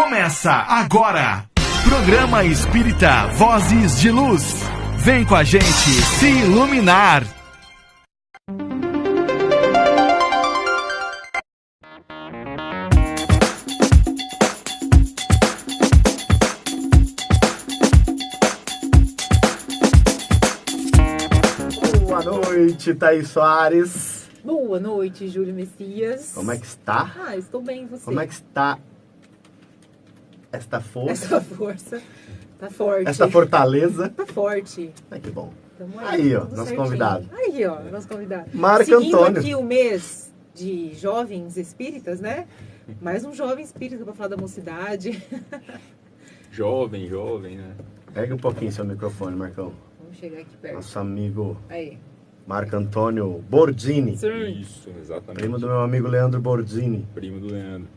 Começa agora, Programa Espírita Vozes de Luz. Vem com a gente se iluminar. Boa noite, Thaís Soares. Boa noite, Júlio Messias. Como é que está? Estou bem, e você? Como é que está esta força? Essa força tá forte. Esta fortaleza? Tá forte. Ai, que bom. Tamo Aí, ó, tudo nosso certinho. convidado. Aí, ó, nosso convidado. Marco Seguindo Antônio. aqui o mês de jovens espíritas, né? Mais um jovem espírita para falar da mocidade. Jovem, né? Pega um pouquinho seu microfone, Marcão. Vamos chegar aqui perto. Nosso amigo Aí. Marco Antônio Bordini. Sim. Isso, exatamente. Primo do meu amigo Leandro Bordini. Primo do Leandro.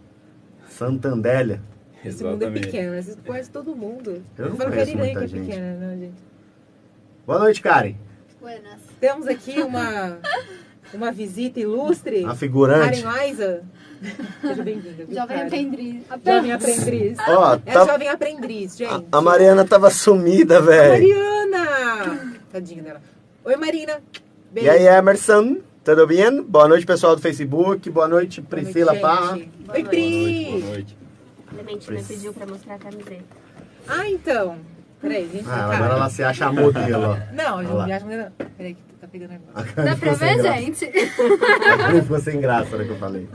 Santandélia. Esse mundo é Exatamente. pequeno, né? Vocês conhecem todo mundo. Eu não falo conheço Cariném que muita é gente. pequena, né, gente? Boa noite, Karen. Buenas. Temos aqui uma visita ilustre. A figurante. Karen Liza. Seja bem-vinda. viu, Jovem Karen? aprendiz. Jovem aprendiz. Ó, É a tá... jovem aprendiz, gente. a Mariana tava sumida, velho. Mariana! Tadinha dela. Oi, Marina. Beijo. E aí, Emerson? Tudo bem? Boa noite, pessoal do Facebook. Boa noite, Boa noite, Priscila gente. Parra. Oi, noite. Pri! Boa noite. Clementina pediu pra mostrar a camiseta. Ah, então. Peraí, gente. Ah, agora ela se acha modelo, ó. Não, Olha eu lá. me acho mulher. Peraí, que tá pegando agora. Dá pra ver, gente? Ficou sem graça, né, que eu falei.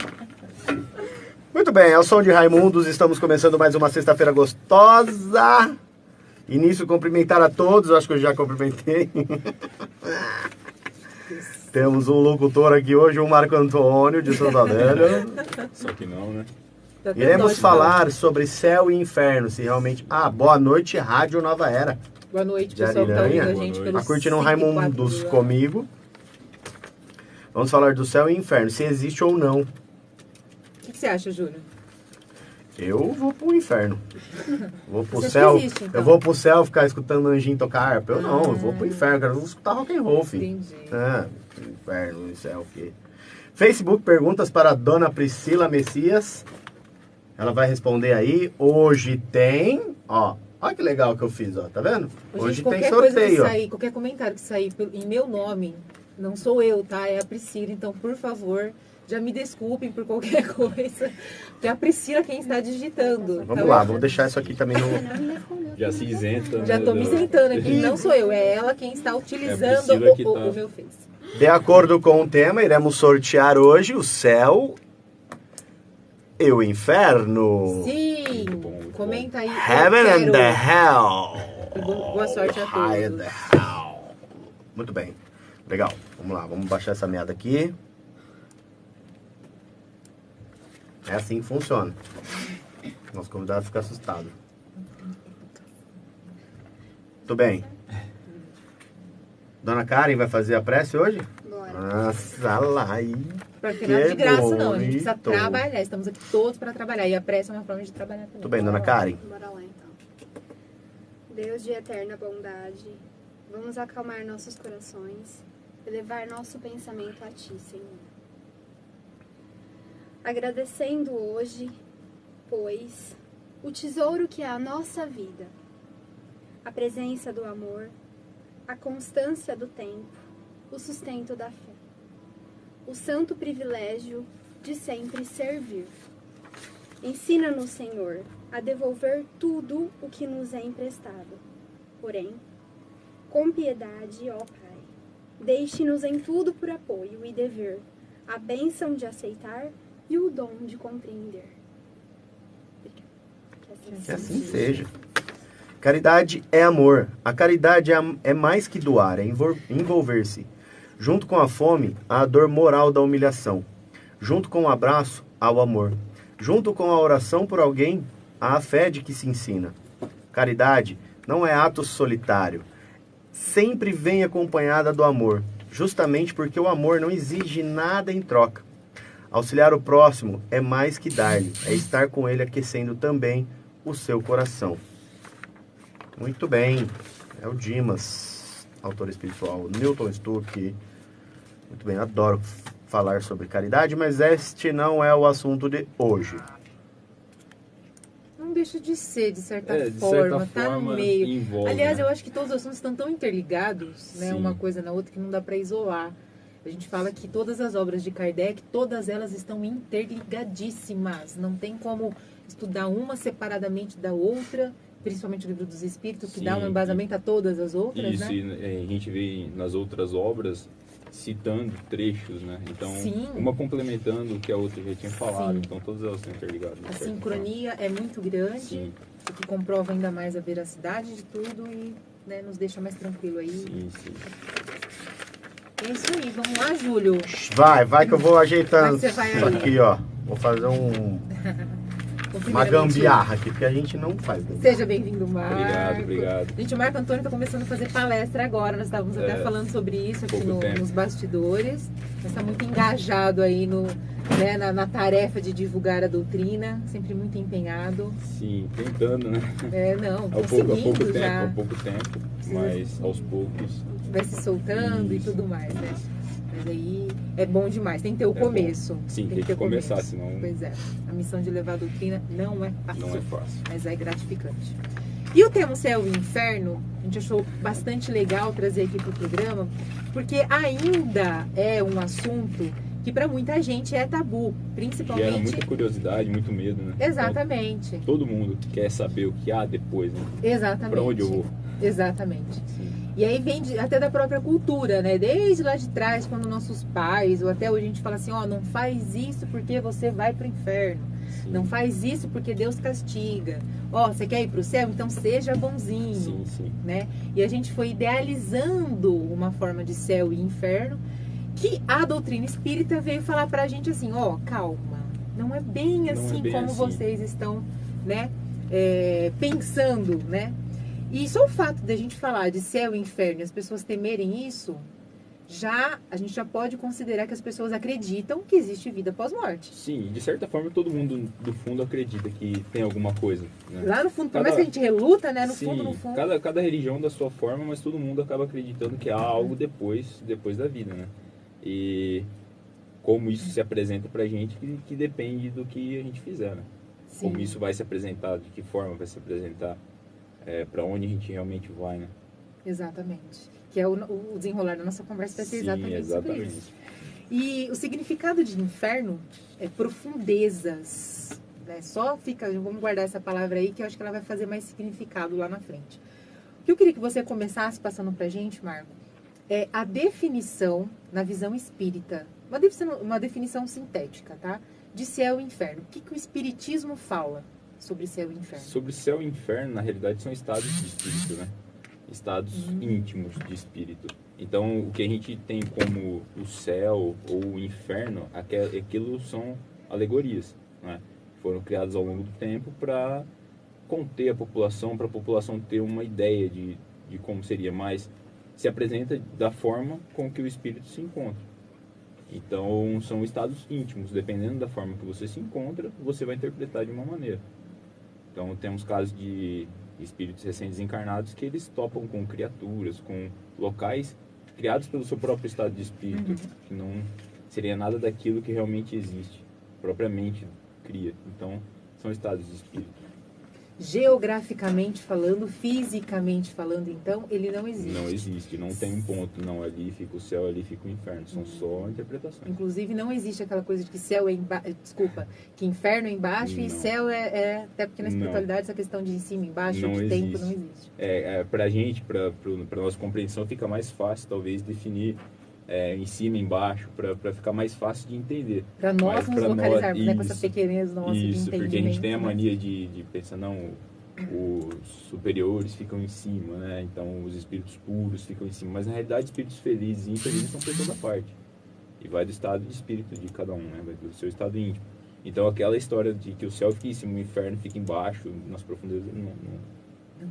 Muito bem, ao som de Raimundos, estamos começando mais uma sexta-feira gostosa. Início cumprimentar a todos, acho que eu já cumprimentei. Temos um locutor aqui hoje, o Marco Antônio de Santandélia. Só que não, né? Tá até dó Iremos de falar sobre céu e inferno, se realmente... Ah, boa noite, Rádio Nova Era. Boa noite, de pessoal que tá ouvindo Ariranha. a gente Boa pelo Tá curtindo um 54 Raimundos lá. comigo. Vamos falar do céu e inferno, se existe ou não. O que você acha, Júlio? Eu vou pro inferno. Vou pro Você acha céu. que existe, então? Eu vou pro céu ficar escutando anjinho tocar harpa. Eu não, eu vou pro inferno, cara. Eu vou escutar rock and roll, filho. Entendi. Ah, inferno, céu, o quê? Facebook, perguntas para a Dona Priscila Messias. Ela vai responder aí. Hoje tem, ó. Olha que legal que eu fiz, ó. Tá vendo? Hoje Gente, tem qualquer coisa que sorteio, ó. sair, qualquer comentário que sair em meu nome, não sou eu, tá? É a Priscila. Então, por favor, já me desculpem por qualquer coisa. Que é a Priscila quem está digitando. Vamos tá lá, bom? vou deixar isso aqui também no... Já se isenta, né? Já tô me isentando aqui, não sou eu, é ela quem está utilizando Priscila que tá. o meu Face. De acordo com o tema, iremos sortear hoje o céu e o inferno. Sim, Muito bom, muito comenta aí. eu Heaven and quero. the Hell. E boa sorte a High and todos. the Hell. Muito bem. Legal. Vamos lá, vamos baixar essa meada aqui. É assim que funciona. Nosso convidado fica assustado. Muito bem. Dona Karen vai fazer a prece hoje? Bora. Nossa, lá aí. Porque não é de graça, não. A gente precisa bonito. trabalhar. Estamos aqui todos para trabalhar. E a pressa é uma forma de trabalhar também. Muito bem, Dona Karen. Bora lá, então. Deus de eterna bondade, vamos acalmar nossos corações e levar nosso pensamento a Ti, Senhor. Agradecendo hoje, pois, o tesouro que é a nossa vida, a presença do amor, a constância do tempo, o sustento da fé, o santo privilégio de sempre servir. Ensina-nos, Senhor, a devolver tudo o que nos é emprestado. Porém, com piedade, ó Pai, deixe-nos em tudo por apoio e dever, a bênção de aceitar e o dom de compreender. Que assim seja. Caridade é amor. A caridade é mais que doar, é envolver-se. Junto com a fome, há a dor moral da humilhação. Junto com o abraço, há o amor. Junto com a oração por alguém, há a fé de que se ensina. Caridade não é ato solitário. Sempre vem acompanhada do amor, justamente porque o amor não exige nada em troca. Auxiliar o próximo é mais que dar-lhe, é estar com ele aquecendo também o seu coração. Muito bem, é o Dimas, autor espiritual, Newton Stuck. Muito bem, adoro falar sobre caridade, mas este não é o assunto de hoje. deixa de ser, de certa de forma, certa tá forma, no meio. envolve, Aliás, né? eu acho que todos os assuntos estão tão interligados, né, Sim. uma coisa na outra, que não dá para isolar. A gente fala que todas as obras de Kardec, todas elas estão interligadíssimas. Não tem como estudar uma separadamente da outra, principalmente o Livro dos Espíritos, que Sim, dá um embasamento a todas as outras, Isso, né? e a gente vê nas outras obras citando trechos, né? Então, Sim. uma complementando o que a outra já tinha falado. Sim. Então, todas elas estão interligadas. de A certa sincronia é muito grande, Sim. o que comprova ainda mais a veracidade de tudo e, né, nos deixa mais tranquilo aí. forma. Sim, sim. É isso aí, vamos lá, Júlio. Vai que eu vou ajeitando Vai que você vai isso aí. aqui, ó. Vou fazer Então, uma primeiramente, gambiarra aqui, porque a gente não faz gambiarra. Seja bem-vindo, Marco. Obrigado. Gente, o Marco Antônio está começando a fazer palestra agora. Nós estávamos até falando sobre isso aqui pouco tempo. nos bastidores. Mas está muito engajado aí né, na tarefa de divulgar a doutrina. Sempre muito empenhado. Sim, tentando, né? Não, Há pouco conseguindo já. tempo, mas aos poucos. Vai se soltando Isso. e tudo mais, né? Mas aí é bom demais. Tem que ter o começo. Bom. Sim, tem que ter começar, começo. senão Pois é. A missão de levar a doutrina não é fácil. não é fácil. Mas é gratificante. E o tema Céu e Inferno, a gente achou bastante legal trazer aqui para o programa, porque ainda é um assunto que para muita gente é tabu, Gera principalmente... muita curiosidade, muito medo, né? Exatamente, Então, todo mundo quer saber o que há depois, né? exatamente. Pra onde eu vou? Exatamente. Sim. E aí vem até da própria cultura, né? Desde lá de trás, quando nossos pais, ou até hoje a gente fala assim, ó, não faz isso porque você vai pro inferno. Sim. Não faz isso porque Deus castiga. Ó, você quer ir pro céu? Então seja bonzinho. Sim, sim. Né? E a gente foi idealizando uma forma de céu e inferno que a doutrina espírita veio falar pra gente assim, ó, calma, não é bem Não é assim bem como assim. vocês estão, né, pensando, né? E só o fato de a gente falar de céu e inferno e as pessoas temerem isso, a gente já pode considerar que as pessoas acreditam que existe vida pós-morte. Sim, de certa forma todo mundo do fundo acredita que tem alguma coisa, né? Lá no fundo, por mais que a gente reluta, né, no Sim, fundo, no fundo. cada religião da sua forma, mas todo mundo acaba acreditando que há algo depois da vida, né? E como isso se apresenta pra gente que depende do que a gente fizer, né? Sim. Como isso vai se apresentar, de que forma vai se apresentar, para onde a gente realmente vai, né? Exatamente. Que é o desenrolar da nossa conversa vai ser Sim, exatamente sobre exatamente. isso. E o significado de inferno é profundezas. Né? Vamos guardar essa palavra aí, que eu acho que ela vai fazer mais significado lá na frente. O que eu queria que você começasse passando pra gente, Marco, é a definição, na visão espírita, uma definição sintética, tá? De céu e inferno. O que o espiritismo fala sobre céu e inferno? Sobre céu e inferno, na realidade, são estados de espírito, né? Estados íntimos de espírito. Então, o que a gente tem como o céu ou o inferno, aquilo são alegorias, né? Foram criadas ao longo do tempo para conter a população, para a população ter uma ideia de como seria, mas se apresenta da forma com que o espírito se encontra. Então, são estados íntimos. Dependendo da forma que você se encontra, você vai interpretar de uma maneira. Então, temos casos de espíritos recém-desencarnados que eles topam com criaturas, com locais criados pelo seu próprio estado de espírito, que não seria nada daquilo que realmente existe, propriamente cria. Então, são estados de espírito. Geograficamente falando, fisicamente falando, então, ele não existe. Não existe, não tem um ponto, não, ali fica o céu, ali fica o inferno, são só interpretações. Inclusive, não existe aquela coisa de que céu é que inferno é embaixo e Não. céu até porque na espiritualidade essa questão de em cima e embaixo, Não de existe. tempo, não existe. Pra gente, pra nossa compreensão, fica mais fácil, talvez, definir em cima e embaixo, para ficar mais fácil de entender. Para nós Mas nos pra localizarmos, né, com isso, essa pequenez nossa de Isso, entendimento. porque a gente tem a né? mania de pensar, não, os superiores ficam em cima, né? Então os espíritos puros ficam em cima. Mas na realidade, espíritos felizes e infelizes são por toda parte. E vai do estado de espírito de cada um, né? Vai do seu estado íntimo. Então aquela história de que o céu fica em cima, o inferno fica embaixo, nas profundezas,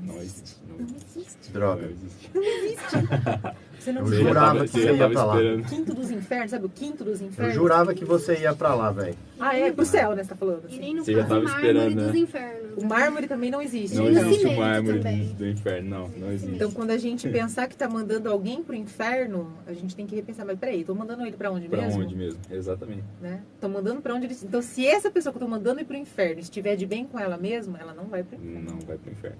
Não existe. Não existe. Droga. Não existe. Não existe. Você não Eu Você já jurava tava- que você você já ia tava pra lá. esperando. Quinto dos infernos, sabe o quinto dos Eu infernos? jurava que você ia pra lá, velho. Ah, é? Pro céu, né? Você tá falando E assim. nem no Você já tava mármore esperando, dos né? infernos. O mármore também não existe. Não E o então. existe o cimento mármore também. do inferno, não existe. Então, quando a gente pensar que tá mandando alguém pro inferno, a gente tem que repensar, mas peraí, tô mandando ele pra onde Pra mesmo? onde mesmo? Exatamente. Né? Tô mandando pra onde ele... Então, se essa pessoa que eu tô mandando ir pro inferno estiver de bem com ela mesma, ela não vai pro inferno. Não vai pro inferno.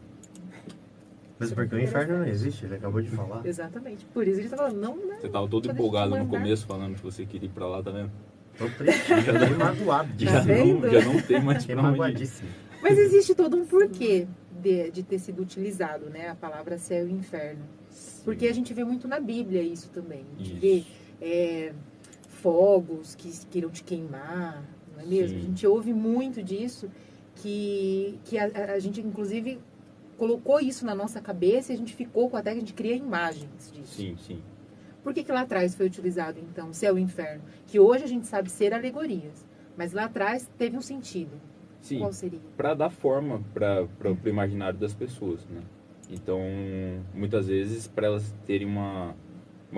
Mas porque o inferno não existe, ele acabou de falar. Exatamente. Por isso a gente tá falando, não, né? Você tava todo Quando a gente empolgado no mandar- começo, falando que você queria ir pra lá, tá vendo? Tô triste, já tô magoado. Tá Já vendo? não tem mais Fiquei pra onde ir. magoadíssimo. Mas existe todo um porquê de ter sido utilizado, né? A palavra céu e inferno. Porque a gente vê muito na Bíblia isso também. A gente vê fogos que queiram te queimar, não é mesmo? Sim. A gente ouve muito disso, que a gente, inclusive, colocou isso na nossa cabeça e a gente ficou com até que a gente cria imagens disso. Sim, sim. Por que lá atrás foi utilizado, então, céu e inferno? Que hoje a gente sabe ser alegorias, mas lá atrás teve um sentido. Sim. Qual seria? Para dar forma para o imaginário das pessoas, né? Então, muitas vezes, para elas terem uma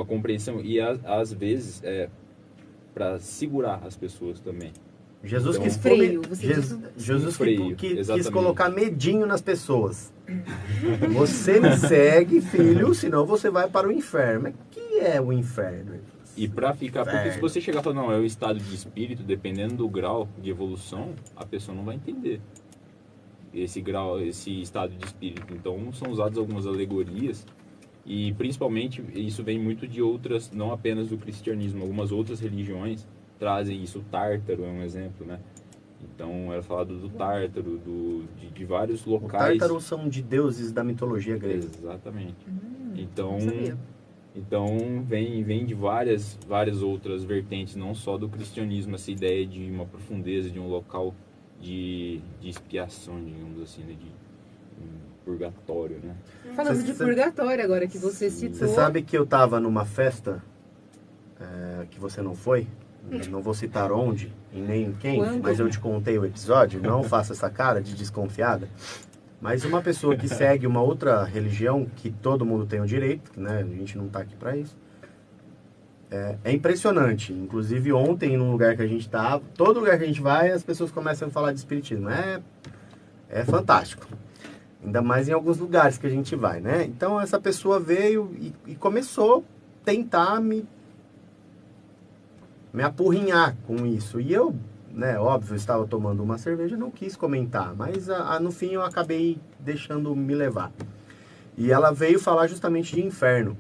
compreensão, e às vezes para segurar as pessoas também. Jesus Então, quis freio, pôr- você Jesus, diz- Jesus freio, quis exatamente. colocar medinho nas pessoas. Você me segue, filho, senão você vai para o inferno. Mas o que é o inferno? E para ficar, porque se Inferno. você chegar e falar, não, é o estado de espírito, dependendo do grau de evolução, a pessoa não vai entender esse grau, esse estado de espírito. Então, são usadas algumas alegorias e, principalmente, isso vem muito de outras, não apenas do cristianismo, algumas outras religiões trazem isso. O Tártaro é um exemplo, né? Então, era falado do Tártaro, de vários O locais. Tártaro são de deuses da mitologia grega. Exatamente. Não Então, sabia. vem de várias outras vertentes, não só do cristianismo, essa ideia de uma profundeza, de um local de expiação, digamos assim, né? De purgatório, né? Falando de Você- purgatório agora, que você citou. Você sabe que eu tava numa festa que você não foi? Não vou citar onde e nem quem, Quando? mas eu te contei o episódio. Não faça essa cara de desconfiada. Mas uma pessoa que segue uma outra religião, que todo mundo tem o direito, né? A gente não tá aqui para isso. É impressionante. Inclusive ontem, num lugar que a gente tava, todo lugar que a gente vai, as pessoas começam a falar de espiritismo. É fantástico. Ainda mais em alguns lugares que a gente vai, né? Então essa pessoa veio e começou a tentar me apurrinhar com isso. E eu, né, óbvio, eu estava tomando uma cerveja, não quis comentar, mas no fim eu acabei deixando me levar. E ela veio falar justamente de inferno.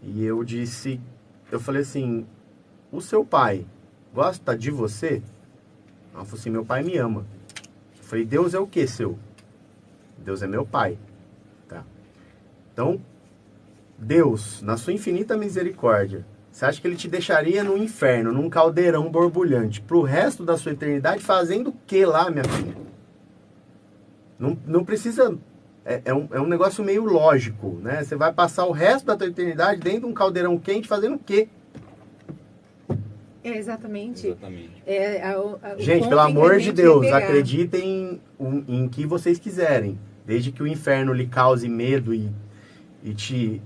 E eu falei assim, o seu pai gosta de você? Ela falou assim, meu pai me ama. Eu falei, Deus é o que, seu? Deus é meu pai. Tá. Então, Deus, na sua infinita misericórdia, você acha que ele te deixaria no inferno, num caldeirão borbulhante, pro resto da sua eternidade, fazendo o que lá, minha filha? Não precisa... É um negócio meio lógico, né? Você vai passar o resto da tua eternidade dentro de um caldeirão quente fazendo o quê? Exatamente. Exatamente. O Gente, ponto pelo em que amor a de gente Deus, ia pegar. acreditem em que vocês quiserem. Desde que o inferno lhe cause medo e te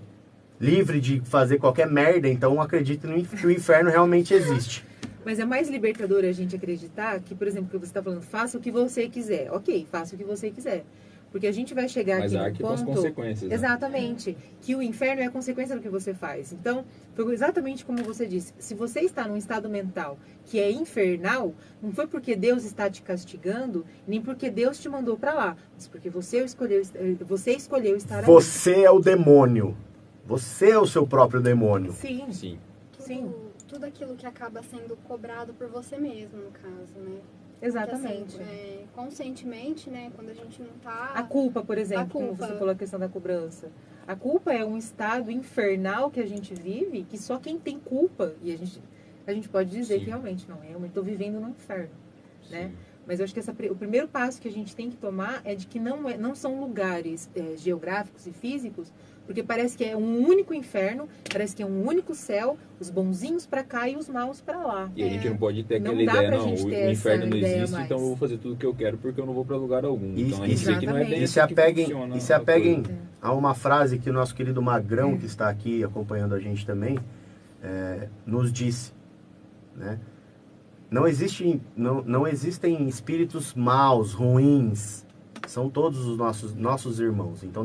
livre de fazer qualquer merda, então acredite que o inferno realmente existe. Mas é mais libertador a gente acreditar que, por exemplo, que você está falando, faça o que você quiser. Ok, faça o que você quiser. Porque a gente vai chegar Mas aqui arque no com as ponto... consequências, né? Exatamente. Que o inferno é a consequência do que você faz. Então, foi exatamente como você disse. Se você está num estado mental que é infernal, não foi porque Deus está te castigando, nem porque Deus te mandou para lá, mas porque você escolheu estar ali. Você é o demônio. Você é o seu próprio demônio. Sim, Sim. sim. Tudo aquilo que acaba sendo cobrado por você mesmo, no caso, né? Exatamente. Que, assim, conscientemente, né? Quando a gente não tá... A culpa, por exemplo, A como culpa. você falou a questão da cobrança. A culpa é um estado infernal que a gente vive, que só quem tem culpa, e a gente pode dizer Sim. que realmente não é, eu estou vivendo no inferno, né? Sim. Mas eu acho que o primeiro passo que a gente tem que tomar é de que não são lugares geográficos e físicos, porque parece que é um único inferno, parece que é um único céu, os bonzinhos para cá e os maus para lá. E a gente não pode ter aquela Não dá ideia, pra não, gente o ter inferno essa não ideia existe, mais. então eu vou fazer tudo o que eu quero porque eu não vou para lugar algum. Então a gente vê que não é bem Exatamente. assim que funciona E se a apeguem coisa. a uma frase que o nosso querido Magrão, que está aqui acompanhando a gente também, nos disse, né? Não existem espíritos maus, ruins, são todos os nossos irmãos. Então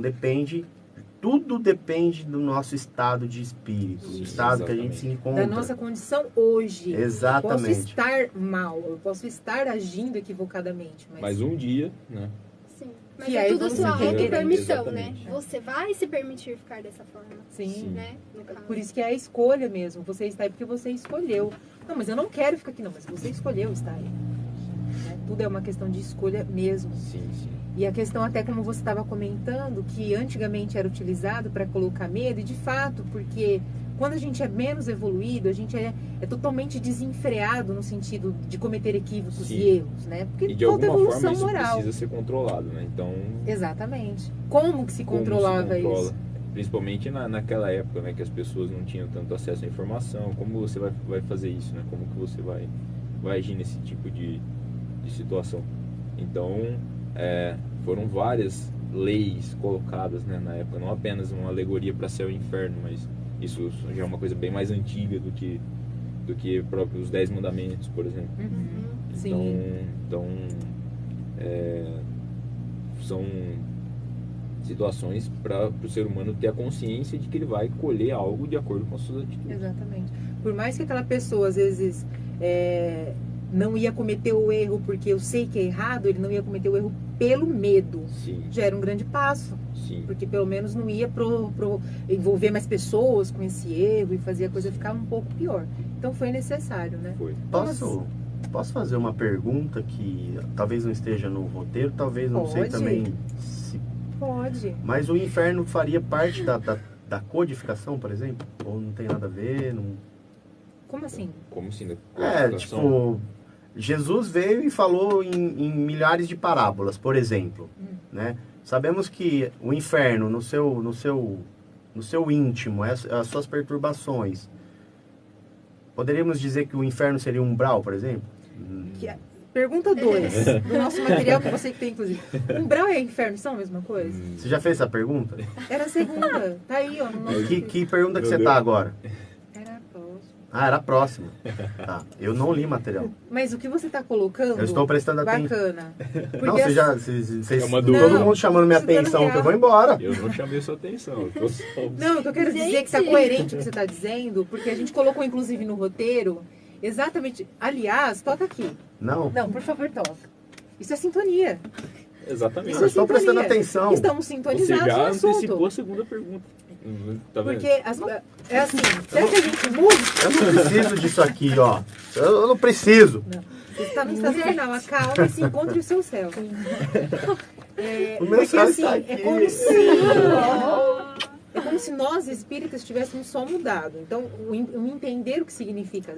tudo depende do nosso estado de espírito, Sim, do estado que a gente exatamente. se encontra. Da nossa condição hoje. Exatamente. Eu posso estar mal, eu posso estar agindo equivocadamente, Mas um dia, né? Sim. Mas Que é aí tudo vamos sua entender, auto-permissão, né? exatamente. Você vai se permitir ficar dessa forma, Sim. né? No caso. Por isso que é a escolha mesmo. Você está aí porque você escolheu. Não, mas eu não quero ficar aqui, não. Mas você escolheu estar aí. Né? Tudo é uma questão de escolha mesmo. Sim, sim. E a questão, até como você estava comentando, que antigamente era utilizado para colocar medo, e de fato, porque quando a gente é menos evoluído, a gente é totalmente desenfreado no sentido de cometer equívocos Sim. e erros, né? Porque E de falta alguma forma evolução isso moral. precisa ser controlado, né? Então, Exatamente. Como que se como controlava se controla? isso? Principalmente naquela época, né? Que as pessoas não tinham tanto acesso à informação. Como você vai fazer isso, né? Como que você vai agir nesse tipo de situação? Então, foram várias leis colocadas, né, na época. Não apenas uma alegoria para céu e inferno, mas isso já é uma coisa bem mais antiga do que próprios 10 mandamentos, por exemplo. Uhum. Sim. Então, são situações para o ser humano ter a consciência de que ele vai colher algo de acordo com as suas atitudes. Exatamente. Por mais que aquela pessoa, às vezes, não ia cometer o erro porque eu sei que é errado, ele não ia cometer o erro pelo medo. Sim, Já era um grande passo. sim. Porque pelo menos não ia envolver mais pessoas com esse erro e fazer a coisa ficar um pouco pior. Então foi necessário, né? Foi. Posso fazer uma pergunta que talvez não esteja no roteiro, talvez não sei Pode. também Pode. mas o inferno faria parte da codificação, por exemplo? Ou não tem nada a ver? Não... Como assim? Como assim? Da É, codificação? tipo, Jesus veio e falou em milhares de parábolas, por exemplo, né? Sabemos que o inferno, no seu íntimo, as suas perturbações, poderíamos dizer que o inferno seria um umbral, por exemplo? Pergunta 2 do nosso material que você tem, inclusive. Umbral e inferno são a mesma coisa? Você já fez essa pergunta? Era a segunda. Tá aí, ó. No nosso... Que pergunta que Meu você Deus. tá agora? Era a próxima. Ah, era a próxima. Tá, eu não li material. Mas o que você tá colocando... Eu estou prestando atenção. Bacana. Porque Não, vocês já... assim- Vocês, É uma todo dúvida. mundo chamando minha Isso tá no atenção, que eu real. vou embora. Eu não chamei sua atenção. Eu tô só... Não, o que eu quero dizer é que tá Gente. coerente o que você tá dizendo, porque a gente colocou, inclusive, no roteiro, exatamente... Aliás, toca aqui. Não, Não, por favor, toca. Isso é sintonia. Exatamente. eu estou prestando sintonia. atenção. Estamos Você sintonizados já no antecipou assunto. a segunda pergunta. Tá vendo? Porque é assim, será que a gente muda? Eu não preciso disso aqui, ó. Eu não preciso. Não. Você está no estado final, acalma e se encontre o seu céu. O meu Porque céu assim, está é aqui. como se nós espíritas tivéssemos só mudado. Então, o entender o que significa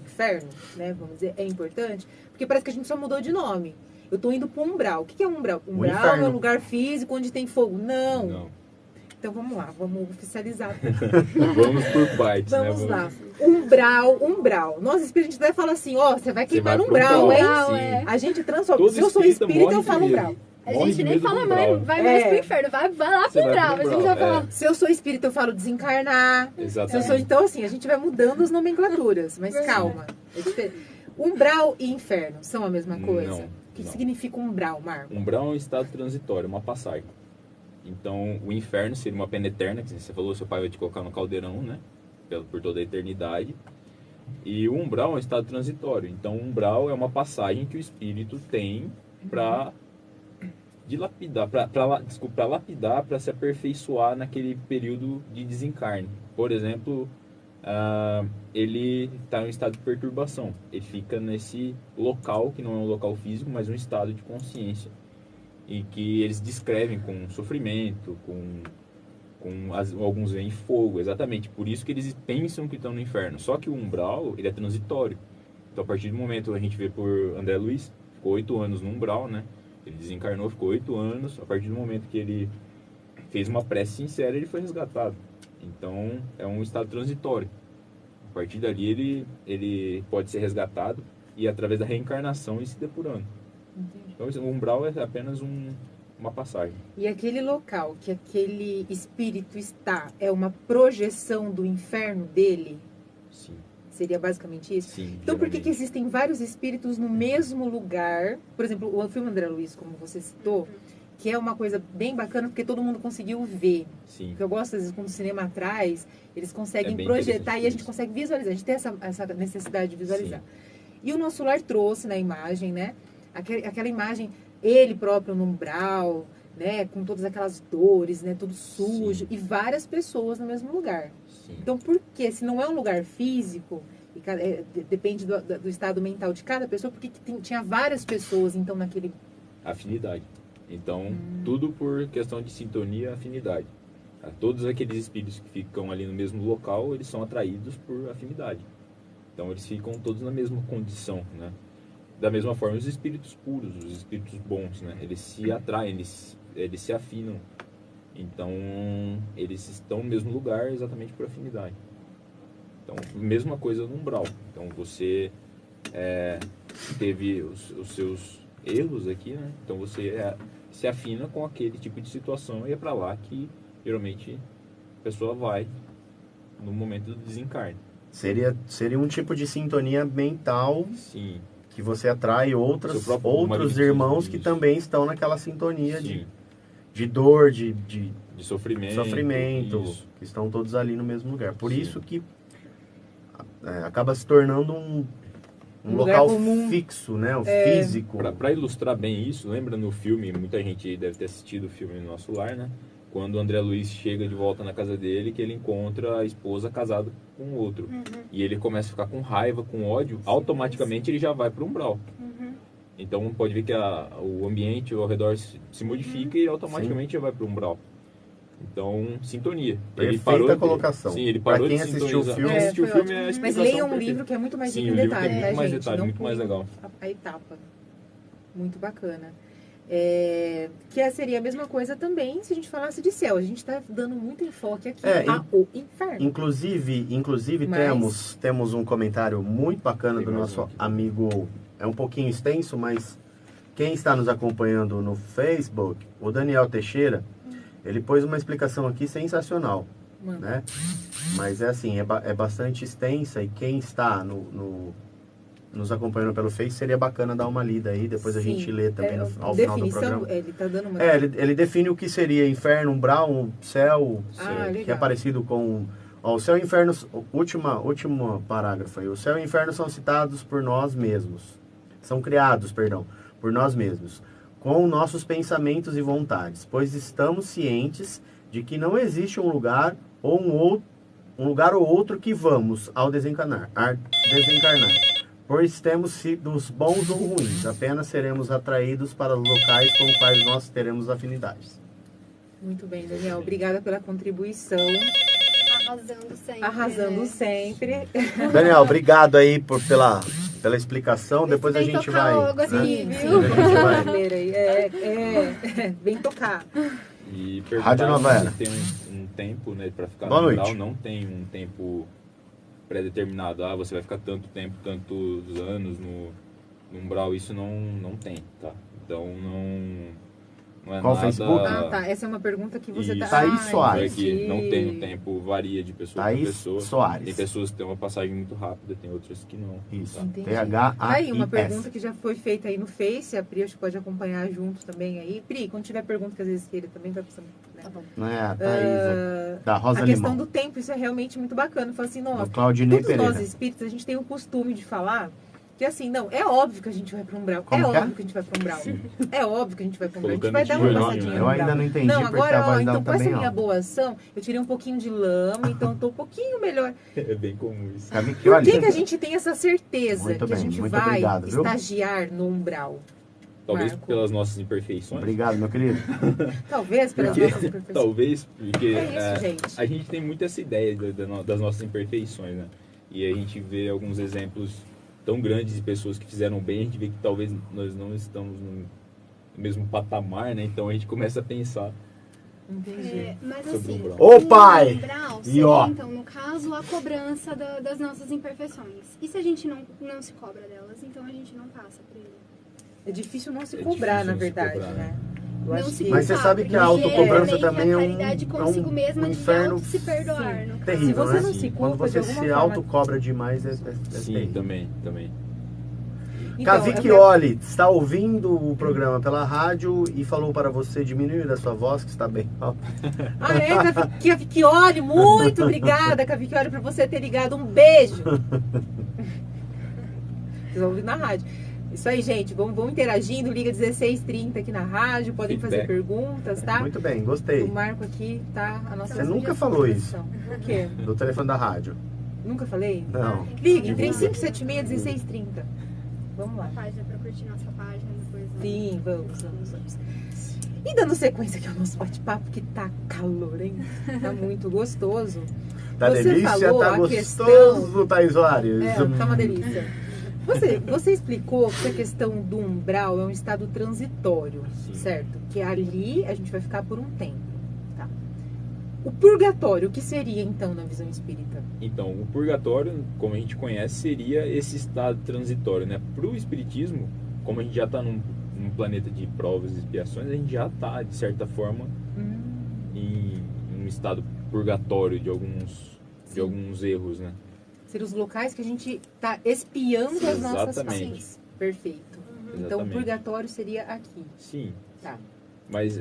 inferno, né, vamos dizer, é importante, porque parece que a gente só mudou de nome. Eu estou indo para o umbral. O que é umbral? Umbral inferno. é um lugar físico onde tem fogo. Não. Não. Então vamos lá, vamos oficializar. Vamos por partes, né? Vamos lá. Umbral. Nós espíritas, a gente deve falar assim, ó, você vai Você queimar vai no pro umbral, hein? umbral, sim. é. A gente transforma. Todo Se eu sou espírita espírita, morre eu de falo medo. umbral. A Morre gente de nem medo do fala umbral. mais, vai mais É. pro inferno, vai lá Você pro vai umbral. pro A gente já umbral, fala. Se eu sou espírita, eu falo desencarnar. Se eu Exatamente. sou, então, assim, a gente vai mudando as nomenclaturas, mas calma. É diferente. Umbral e inferno são a mesma coisa? Não, O que não. significa umbral, Marco? Umbral é um estado transitório, uma passagem. Então, o inferno seria uma pena eterna, que você falou, seu pai vai te colocar no caldeirão, né? Por toda a eternidade. E o umbral é um estado transitório. Então, o umbral é uma passagem que o espírito tem para dilapidar, para lapidar, para se aperfeiçoar naquele período de desencarne. Por exemplo, ele está em um estado de perturbação. Ele fica nesse local, que não é um local físico, mas um estado de consciência. E que eles descrevem com sofrimento, alguns veem fogo, exatamente. Por isso que eles pensam que estão no inferno. Só que o umbral, ele é transitório. Então, a partir do momento que a gente vê por André Luiz, ficou 8 anos no umbral, né? Ele desencarnou, ficou 8 anos. A partir do momento que ele fez uma prece sincera, ele foi resgatado. Então, é um estado transitório. A partir dali, ele pode ser resgatado e, através da reencarnação, ir se depurando. Entendi. Então, o umbral é apenas uma passagem. E aquele local que aquele espírito está, é uma projeção do inferno dele? Sim. Seria basicamente isso? Sim, Então, por que geralmente. existem vários espíritos no mesmo lugar? Por exemplo, o filme André Luiz, como você citou, que é uma coisa bem bacana, porque todo mundo conseguiu ver. Sim. O que eu gosto, às vezes, quando o cinema traz, eles conseguem É bem projetar interessante e a gente isso. consegue visualizar. A gente tem essa necessidade de visualizar. E o nosso lar trouxe na imagem, né? Aquela imagem, ele próprio no umbral, né? Com todas aquelas dores, né? Tudo sujo. Sim. E várias pessoas no mesmo lugar. Sim. Então, por que? Se não é um lugar físico, depende do estado mental de cada pessoa, porque tinha várias pessoas, então, naquele... Afinidade. Então, tudo por questão de sintonia e afinidade. Todos aqueles espíritos que ficam ali no mesmo local, eles são atraídos por afinidade. Então, eles ficam todos na mesma condição, né? Da mesma forma, os espíritos puros, os espíritos bons, né? Eles se atraem, eles se afinam. Então, eles estão no mesmo lugar exatamente por afinidade. Então, mesma coisa no umbral. Então, você teve os seus erros aqui, né? Então, você se afina com aquele tipo de situação e é para lá que, geralmente, a pessoa vai no momento do desencarne. Seria um tipo de sintonia mental Sim, que você atrai Seu outros próprio magnetismo, irmãos que isso. também estão naquela sintonia sim. de dor, de De sofrimento. sofrimento, Isso. que estão todos ali no mesmo lugar. Por Sim. isso que acaba se tornando um lugar local comum. fixo, né? O físico. Para ilustrar bem isso, lembra no filme, muita gente deve ter assistido o filme No Nosso Lar, né? Quando o André Luiz chega de volta na casa dele, que ele encontra a esposa casada com outro. E ele começa a ficar com raiva, com ódio, automaticamente ele já vai para o umbral. Então pode ver que o ambiente ao redor se modifica e automaticamente já vai para o umbral. Então, sintonia. Perfeita colocação. Sim, ele Pra parou quem de assistiu o sintonizar. filme- Quem assistiu o foi filme é a ótimo. Mas explicação leiam um perfeita. livro que é muito mais Sim, rico o em livro detalhe, tem tá, muito mais gente? detalhe, Não muito mais pule legal. a etapa. Muito bacana. Seria a mesma coisa também se a gente falasse de céu. A gente está dando muito enfoque aqui ao inferno. Inclusive Mas- temos um comentário muito bacana Tem do mais nosso um aqui. amigo. É um pouquinho extenso, mas quem está nos acompanhando no Facebook, o Daniel Teixeira, ele pôs uma explicação aqui sensacional, Mano, né? Mas é assim, é bastante extensa e quem está nos acompanhando pelo Face, seria bacana dar uma lida aí, depois a sim. gente lê também ao final do programa. Ele está dando uma... Ele define o que seria inferno, umbral, um céu, Ah, que é legal. parecido com... Ó, o céu e o inferno, último parágrafo aí. O céu e o inferno são citados por nós mesmos. São criados, perdão, por nós mesmos, com nossos pensamentos e vontades, pois estamos cientes de que não existe um lugar ou outro que vamos ao desencarnar. Pois temos sido bons ou ruins, apenas seremos atraídos para os locais com os quais nós teremos afinidades. Muito bem, Daniel. Obrigada pela contribuição. Arrasando sempre. Arrasando né? sempre. Daniel, obrigado aí pela explicação. Depois a Vem gente tocar vai. logo assim, né? viu? A gente vai. Brasileira aí. Vem tocar. E Rádio Nova Era. tem um tempo, né, para ficar Boa no noite. umbral, não tem um tempo pré-determinado. Você vai ficar tanto tempo, tantos anos no umbral. Isso não tem, tá? Então não é Qual nada... Facebook? Ah, tá. Essa é uma pergunta que você Isso. tá... Thaís Soares. Aqui não tem um tempo, varia de pessoa para Thaís pessoa. Soares. Tem pessoas que têm uma passagem muito rápida, tem outras que não. Isso. tá? Entendi. THAIS. Aí, uma pergunta que já foi feita aí no Face, a Pri acho que pode acompanhar junto também aí. Pri, quando tiver pergunta, que às vezes ele também vai precisando. Né? Tá bom. Não é a Thaís, da Rosa A questão Limão. do tempo, isso é realmente muito bacana. Fala assim, Do nossa, Claudinei todos nós Pereira. espíritos, a gente tem o costume de falar que assim, não, é óbvio que a gente vai para um umbral. Como É que é? óbvio que a gente vai para um umbral. É óbvio que a gente vai para um umbral. A gente Colocando vai dar uma tijolinho, passadinha né? no Eu ainda umbral. não entendi, Não, porque agora, a voz então dela com tá essa bem minha alta. boa ação, eu tirei um pouquinho de lama, então eu tô um pouquinho melhor. É bem comum isso. Sabe que, Por olha, que a gente tem essa certeza Muito que a bem, gente muito vai obrigado, viu? estagiar no umbral? Talvez Marco. pelas nossas imperfeições. Obrigado, meu querido. Talvez pelas Porque- nossas imperfeições. Talvez porque É isso, gente. a gente tem muito essa ideia das nossas imperfeições, né? E a gente vê alguns exemplos tão grandes de pessoas que fizeram bem, a gente vê que talvez nós não estamos no mesmo patamar, né? Então a gente começa a pensar. Entendi. Mas Sobre assim, o umbral. Ô, pai! o umbral E seria, ó. então, no caso, a cobrança das nossas imperfeições. E se a gente não se cobra delas, então a gente não passa por ele. É difícil não se É cobrar, difícil na não se verdade, cobrar, né? Eu Não acho se que... Mas você culpar, sabe que a porque autocobrança meio que também é um- caridade consigo é um mesma de inferno auto se perdoar, sim, no caso. terrível, Se você né? não se Quando culpa, você de alguma se forma... autocobra demais, é Sim, terrível. também. Então, Cavicchioli está ouvindo o programa pela rádio e falou para você diminuir a sua voz, que está bem alta. Ah, é, Cavicchioli, muito obrigada, Cavicchioli, por você ter ligado. Um beijo. Vocês vão ouvir na rádio. Isso aí, gente, vamos interagindo. Liga 1630 aqui na rádio, podem fazer Feedback. perguntas, tá? Muito bem, O gostei. Marco aqui tá a nossa Você nunca falou isso. O quê? Do telefone da rádio. Nunca falei? Não. Ligue, Divulga. 3576-1630. Vamos A lá. página pra curtir nossa página depois. Né? Sim, vamos. E dando sequência aqui ao nosso bate-papo, que tá calorento, tá muito gostoso. Tá Você delícia, falou tá a gostoso, Thaís Soares. É, tá uma delícia. Você explicou que a questão do umbral é um estado transitório, Sim. certo? Que ali a gente vai ficar por um tempo, tá? O purgatório, o que seria então na visão espírita? Então, o purgatório, como a gente conhece, seria esse estado transitório, né? Para o espiritismo, como a gente já está num planeta de provas e expiações, a gente já está, de certa forma, em um estado purgatório de alguns erros, né? Seriam os locais que a gente está espiando as nossas Exatamente. falhas. Perfeito. Então, o Exatamente. purgatório seria aqui. Sim, Tá. mas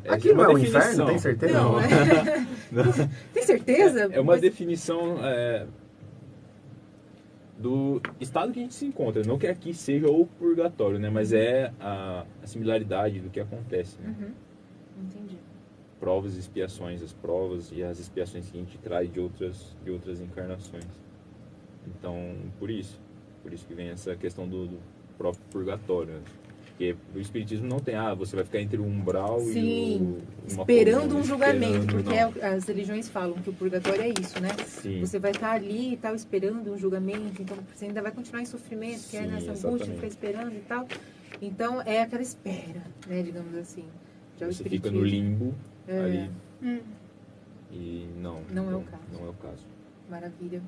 Aqui não é o inferno, tem certeza? Não, Não. Tem certeza? É uma definição do estado que a gente se encontra. Não que aqui seja o purgatório, né? Mas é a similaridade do que acontece, né? Entendi. Provas e expiações, as provas e as expiações que a gente traz de outras encarnações. Então, por isso que vem essa questão do próprio purgatório, né? Porque o espiritismo não tem, você vai ficar entre o umbral Sim, e uma esperando coluna, um julgamento, esperando, porque não. as religiões falam que o purgatório é isso, né? Sim. Você vai estar ali e tal, esperando um julgamento, então você ainda vai continuar em sofrimento, que é Sim, nessa angústia, exatamente. ficar esperando e tal. Então, é aquela espera, né, digamos assim. Já o Você fica espiritismo. no limbo ali Hum. e não Não é o caso. Não é o caso. Maravilha.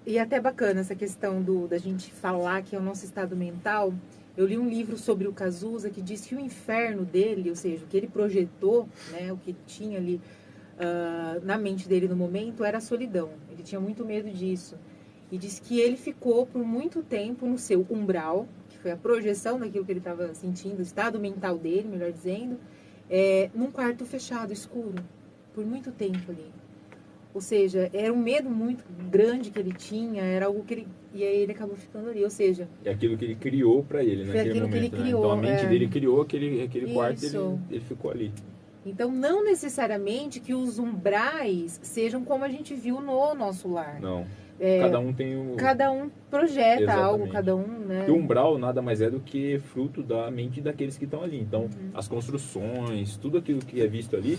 E é até bacana essa questão da gente falar que é o nosso estado mental. Eu li um livro sobre o Cazuza que diz que o inferno dele, ou seja, o que ele projetou, né, o que tinha ali na mente dele no momento, era a solidão. Ele tinha muito medo disso. E diz que ele ficou por muito tempo no seu umbral, que foi a projeção daquilo que ele estava sentindo, o estado mental dele, melhor dizendo, num quarto fechado, escuro, por muito tempo ali. Ou seja, era um medo muito grande que ele tinha, era algo que ele... E aí ele acabou ficando ali, ou seja... É aquilo que ele criou pra ele Foi naquele aquilo que momento, ele né? criou, Então a mente dele criou aquele quarto e Isso. ele ficou ali. Então, não necessariamente que os umbrais sejam como a gente viu no nosso lar. Não. Cada um tem o... Cada um projeta Exatamente. algo, cada um, né? E o umbral nada mais é do que fruto da mente daqueles que estão ali. Então, Uhum. as construções, tudo aquilo que é visto ali,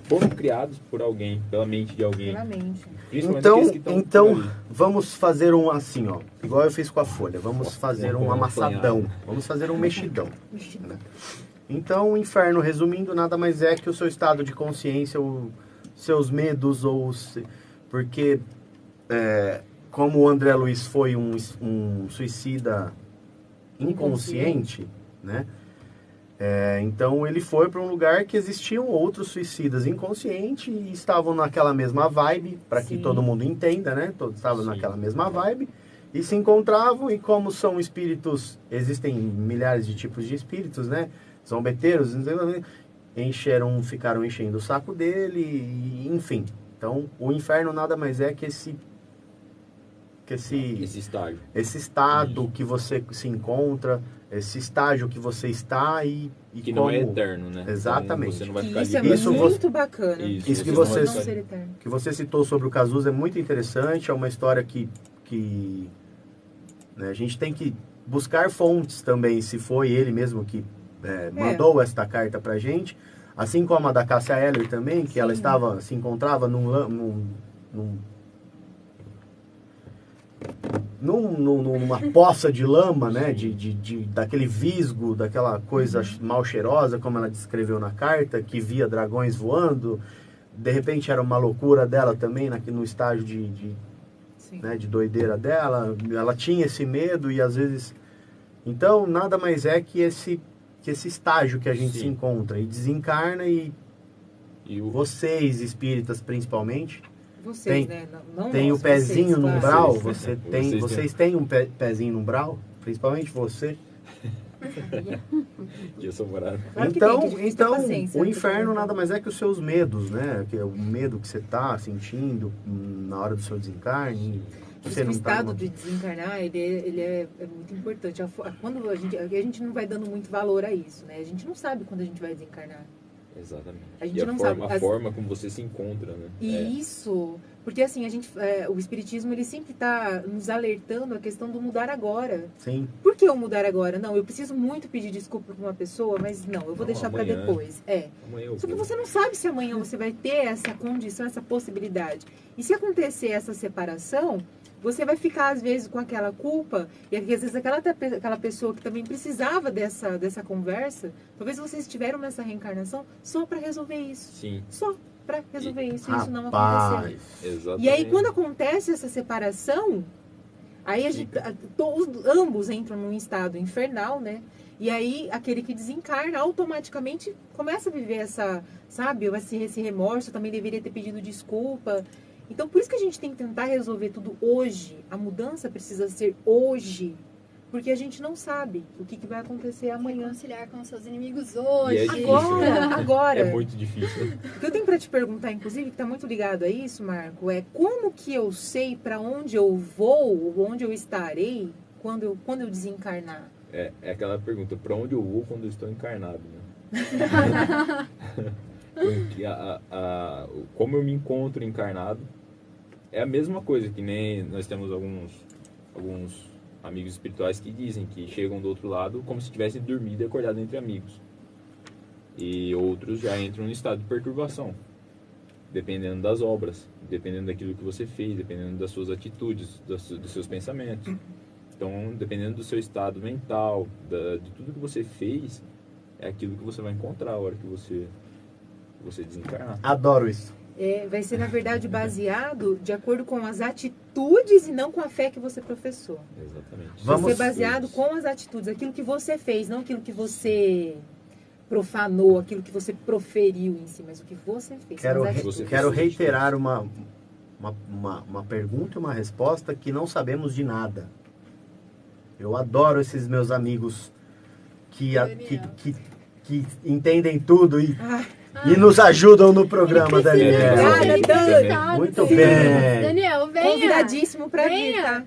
foram criados por alguém, pela mente de alguém. Pela mente. Principalmente aqueles que estão Então, por ali. vamos fazer um assim, ó. Igual eu fiz com a folha. Vamos fazer um vamos amassadão. apanhar. Vamos fazer um mexidão. Né? Então, o inferno, resumindo, nada mais é que o seu estado de consciência, os seus medos, porque, como o André Luiz foi um suicida inconsciente, né? Então ele foi para um lugar que existiam outros suicidas inconscientes e estavam naquela mesma vibe, para que Sim. todo mundo entenda, né? Todos estavam Sim. naquela mesma vibe e se encontravam, e como são espíritos, existem milhares de tipos de espíritos, né? Zombeteiros, ficaram enchendo o saco dele, e, enfim. Então o inferno nada mais é que esse estágio. estado Isso. que você se encontra, esse estágio que você está e Que como, não é eterno, né? Exatamente. Então, você não vai Que ficar isso é ali. Isso muito bacana. Isso que não vai você- Não ficar ser ali. eterno. que você citou sobre o Cazuza é muito interessante, é uma história que né, a gente tem que buscar fontes também, se foi ele mesmo que mandou esta carta pra gente, assim como a da Cássia Eller também, que ela Sim. se encontrava numa poça de lama, né? Daquele visgo, daquela coisa mal cheirosa, como ela descreveu na carta, que via dragões voando. De repente era uma loucura dela também, no estágio de doideira dela. Ela tinha esse medo e às vezes... Então, nada mais é que esse estágio que a gente se encontra e desencarna e vocês, espíritas principalmente... Vocês, né? Não tem nós, o pezinho vocês, no claro. umbral? Vocês Têm um pezinho no umbral? Principalmente você? Eu sou morado. Claro que Então, tem, que difícil ter paciência, o né? inferno nada mais é que os seus medos, né? Que é o medo que você está sentindo na hora do seu desencarne. Você O não estado tá de desencarnar, ele é muito importante. Quando a gente não vai dando muito valor a isso, né? A gente não sabe quando a gente vai desencarnar. Exatamente. A gente e não forma, sabe. a forma como você se encontra, né? Isso, porque assim, o Espiritismo, ele sempre está nos alertando a questão do mudar agora. Sim. Por que eu mudar agora? Não, eu preciso muito pedir desculpa para uma pessoa, mas não, eu vou deixar para amanhã. depois. Amanhã eu Só que vou. você não sabe se amanhã você vai ter essa condição, essa possibilidade. E se acontecer essa separação, você vai ficar, às vezes, com aquela culpa, e às vezes aquela pessoa que também precisava dessa conversa, talvez vocês estiveram nessa reencarnação só para resolver isso. Sim. Só para resolver isso. Isso não Rapaz. aconteceu. Exatamente. E aí, quando acontece essa separação, aí ambos entram num estado infernal, né? E aí, aquele que desencarna automaticamente começa a viver esse remorso, também deveria ter pedido desculpa. Então, por isso que a gente tem que tentar resolver tudo hoje. A mudança precisa ser hoje, porque a gente não sabe o que vai acontecer amanhã. Conciliar com seus inimigos hoje. E é difícil. Agora. É muito difícil. O que eu tenho para te perguntar, inclusive, que está muito ligado a isso, Marco, é como que eu sei para onde eu vou, onde eu estarei quando eu desencarnar? É aquela pergunta, para onde eu vou quando eu estou encarnado, né? Porque como eu me encontro encarnado, é a mesma coisa, que nem nós temos alguns amigos espirituais que dizem que chegam do outro lado como se tivessem dormido e acordado entre amigos. E outros já entram em estado de perturbação, dependendo das obras, dependendo daquilo que você fez, dependendo das suas atitudes, dos seus pensamentos. Então, dependendo do seu estado mental, de tudo que você fez, é aquilo que você vai encontrar a hora que você desencarnar. Adoro isso. Vai ser, na verdade, baseado de acordo com as atitudes e não com a fé que você professou. Exatamente. Vai ser baseado com as atitudes, aquilo que você fez, não aquilo que você profanou, aquilo que você proferiu em si, mas o que você fez. Quero reiterar uma pergunta e uma resposta que não sabemos de nada. Eu adoro esses meus amigos que entendem tudo e nos ajudam no programa, Daniel. Muito bem. Daniel, venha. Convidadíssimo para vir, tá?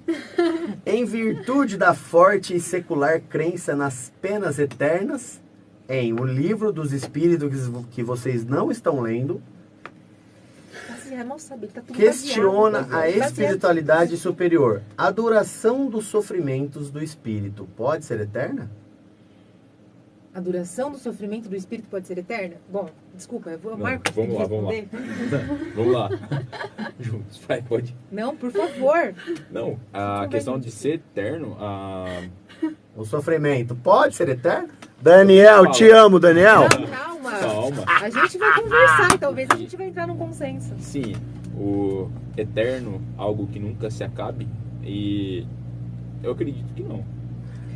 Em virtude da forte e secular crença nas penas eternas, em O Livro dos Espíritos que vocês não estão lendo, questiona a espiritualidade superior. A duração dos sofrimentos do espírito pode ser eterna? A duração do sofrimento do espírito pode ser eterna? Bom, desculpa, eu vou... Marco, vamos lá. Vamos lá. Juntos, vai, pode. Não, por favor. Não, a questão de ser eterno, o sofrimento pode ser eterno? Daniel, te amo, Daniel. Calma. A gente vai conversar, talvez a gente vai entrar num consenso. Sim, o eterno, algo que nunca se acabe, e eu acredito que não.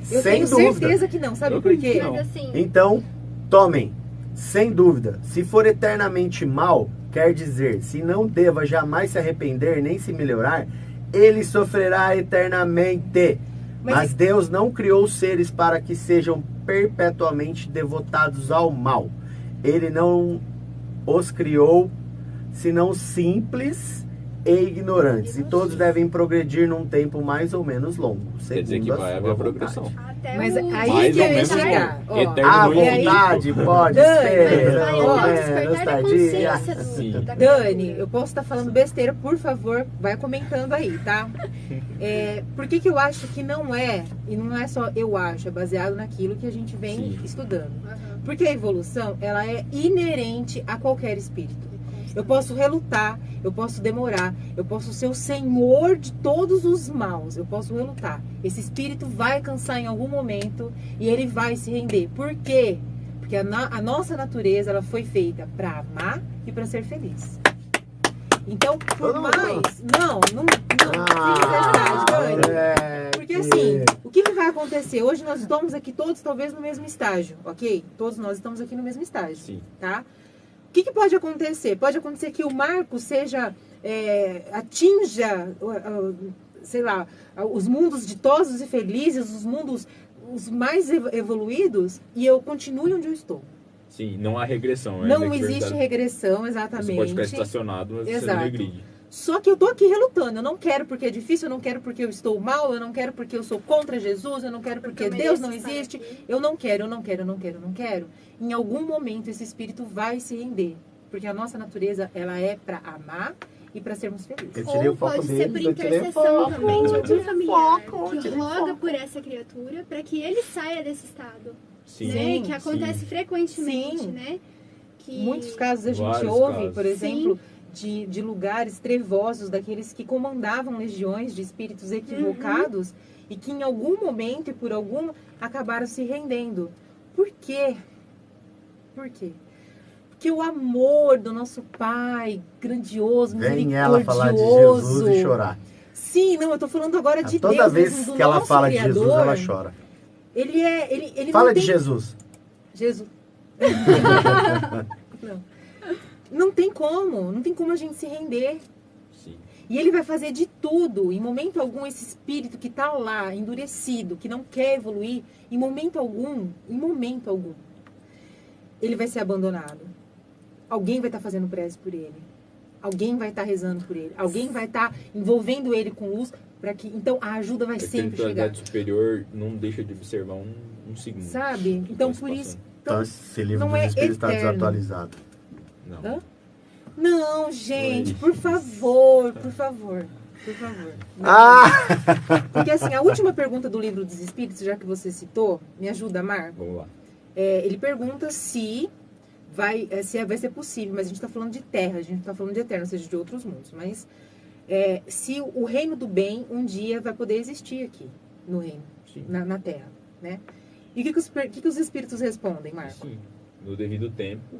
Eu Sem tenho dúvida. certeza que não, sabe por quê? Mas assim, Então, tomem, sem dúvida. Se for eternamente mal, quer dizer, se não deva jamais se arrepender nem se melhorar, ele sofrerá eternamente. Mas Deus não criou os seres para que sejam perpetuamente devotados ao mal. Ele não os criou, senão simples e ignorantes. E todos devem progredir num tempo mais ou menos longo. Quer dizer que vai haver a progressão. até Mas o... aí Mais que ou eu ia menos chegar. não. Ó, Eterno A não existe. vontade pode Dani, ser. Mas vai ou até o menos despertar da tardia. consciência Sim. da Dani, criatura. eu posso estar falando besteira, por favor, vai comentando aí, tá? Por que eu acho que não é, e não é só eu acho, é baseado naquilo que a gente vem Sim. estudando. Aham. Porque a evolução, ela é inerente a qualquer espírito. Eu posso relutar, eu posso demorar, eu posso ser o senhor de todos os maus, eu posso relutar. Esse espírito vai cansar em algum momento e ele vai se render. Por quê? Porque a nossa natureza, ela foi feita para amar e para ser feliz. Então, por mais... Não, porque assim, o que vai acontecer? Hoje nós estamos aqui todos talvez no mesmo estágio, ok? Todos nós estamos aqui no mesmo estágio, Sim. tá? O que pode acontecer? Pode acontecer que o Marco atinja, sei lá, os mundos ditosos e felizes, os mundos os mais evoluídos, e eu continue onde eu estou. Sim, não há regressão. Não existe regressão, exatamente. Você pode ficar estacionado, mas você não regride. Só que eu tô aqui relutando. Eu não quero porque é difícil, eu não quero porque eu estou mal, eu não quero porque eu sou contra Jesus, eu não quero porque Deus não existe. Eu não quero. Em algum momento esse espírito vai se render. Porque a nossa natureza, ela é para amar e para sermos felizes. Ou pode ser por intercessão também de algum familiar que roga por essa criatura para que ele saia desse estado. Sim. Né? Sim, que acontece frequentemente, sim. né? Que... Muitos casos a gente Vários ouve, casos. por exemplo, de lugares trevosos, daqueles que comandavam legiões de espíritos equivocados e que em algum momento e por algum acabaram se rendendo. Por quê? Por quê? Porque o amor do nosso Pai, grandioso, Vem ela falar de misericordioso. Jesus e chorar. Sim, não, eu tô falando agora de Toda Deus, vez mesmo, do que ela nosso fala de Criador. Jesus, ela chora. Ele Fala não de tem... Jesus. Jesus. Não tem como a gente se render. Sim. E ele vai fazer de tudo. Em momento algum, esse espírito que está lá, endurecido, que não quer evoluir, em momento algum, ele vai ser abandonado. Alguém vai estar fazendo prece por ele. Alguém vai estar rezando por ele. Alguém vai estar envolvendo ele com luz para que... Então, a ajuda vai A sempre chegar. espiritualidade superior não deixa de observar um segundo. Sabe? Então, por isso... Então esse livro não dos é espíritos está eterno. desatualizado. Não. Hã? Não, gente, Oi. por favor. Ah! Porque assim, a última pergunta do livro dos Espíritos, já que você citou, me ajuda, Marco. Vamos lá. Ele pergunta se vai ser possível, mas a gente está falando de terra, a gente não está falando de eterno, ou seja, de outros mundos. Mas se o reino do bem um dia vai poder existir aqui, no reino, na terra, né? E o que os espíritos respondem, Marco? Sim. No devido tempo,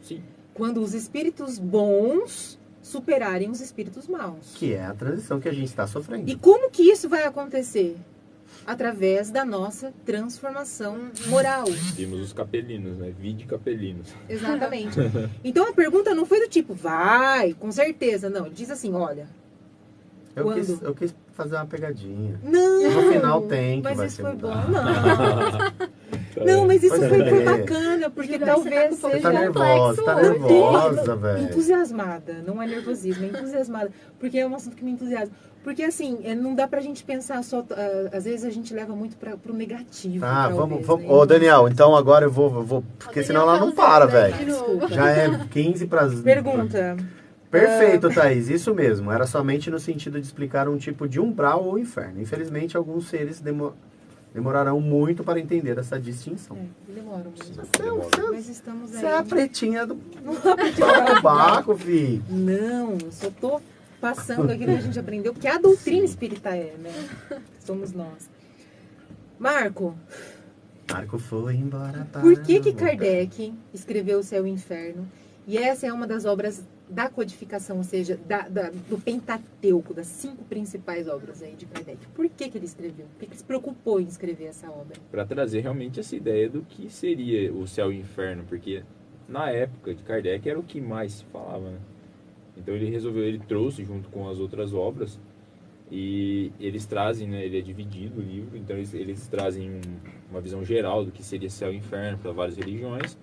sim. Quando os espíritos bons superarem os espíritos maus. Que é a transição que a gente está sofrendo. E como que isso vai acontecer? Através da nossa transformação moral. Vimos os capelinos, né? Vide capelinos. Exatamente. Então a pergunta não foi do tipo, vai, com certeza. Não, ele diz assim, olha... Eu quis fazer uma pegadinha. Não! No final tem que mas vai isso ser foi mudado. bom. Não, mas isso foi bacana, porque talvez Você seja... tá nervosa, velho. Entusiasmada, não é nervosismo, é entusiasmada. Porque é um assunto que me entusiasma. Porque assim, não dá pra gente pensar só... às vezes a gente leva muito pro negativo. Tá, talvez, vamos. né? Ô, Daniel, então agora eu vou porque senão ela não para, velho. Desculpa. Já é 15 para... Pergunta. Perfeito, Thaís, isso mesmo. Era somente no sentido de explicar um tipo de umbral ou inferno. Infelizmente, alguns seres demorarão muito para entender essa distinção. Demoram muito. Mas estamos aí. Você é a pretinha do Não é a pretinha do barco, filho. Não, eu só tô passando aquilo que a gente aprendeu, porque a doutrina espírita né? Somos nós. Marco foi embora para... Por que Kardec escreveu O Céu e o Inferno? E essa é uma das obras da codificação, ou seja, do Pentateuco, das 5 principais obras aí de Kardec. Por que ele escreveu? Por que ele se preocupou em escrever essa obra? Para trazer realmente essa ideia do que seria o céu e o inferno, porque na época de Kardec era o que mais se falava, né? Então ele trouxe junto com as outras obras e eles trazem, né, ele é dividido o livro, então eles trazem uma visão geral do que seria céu e inferno para várias religiões.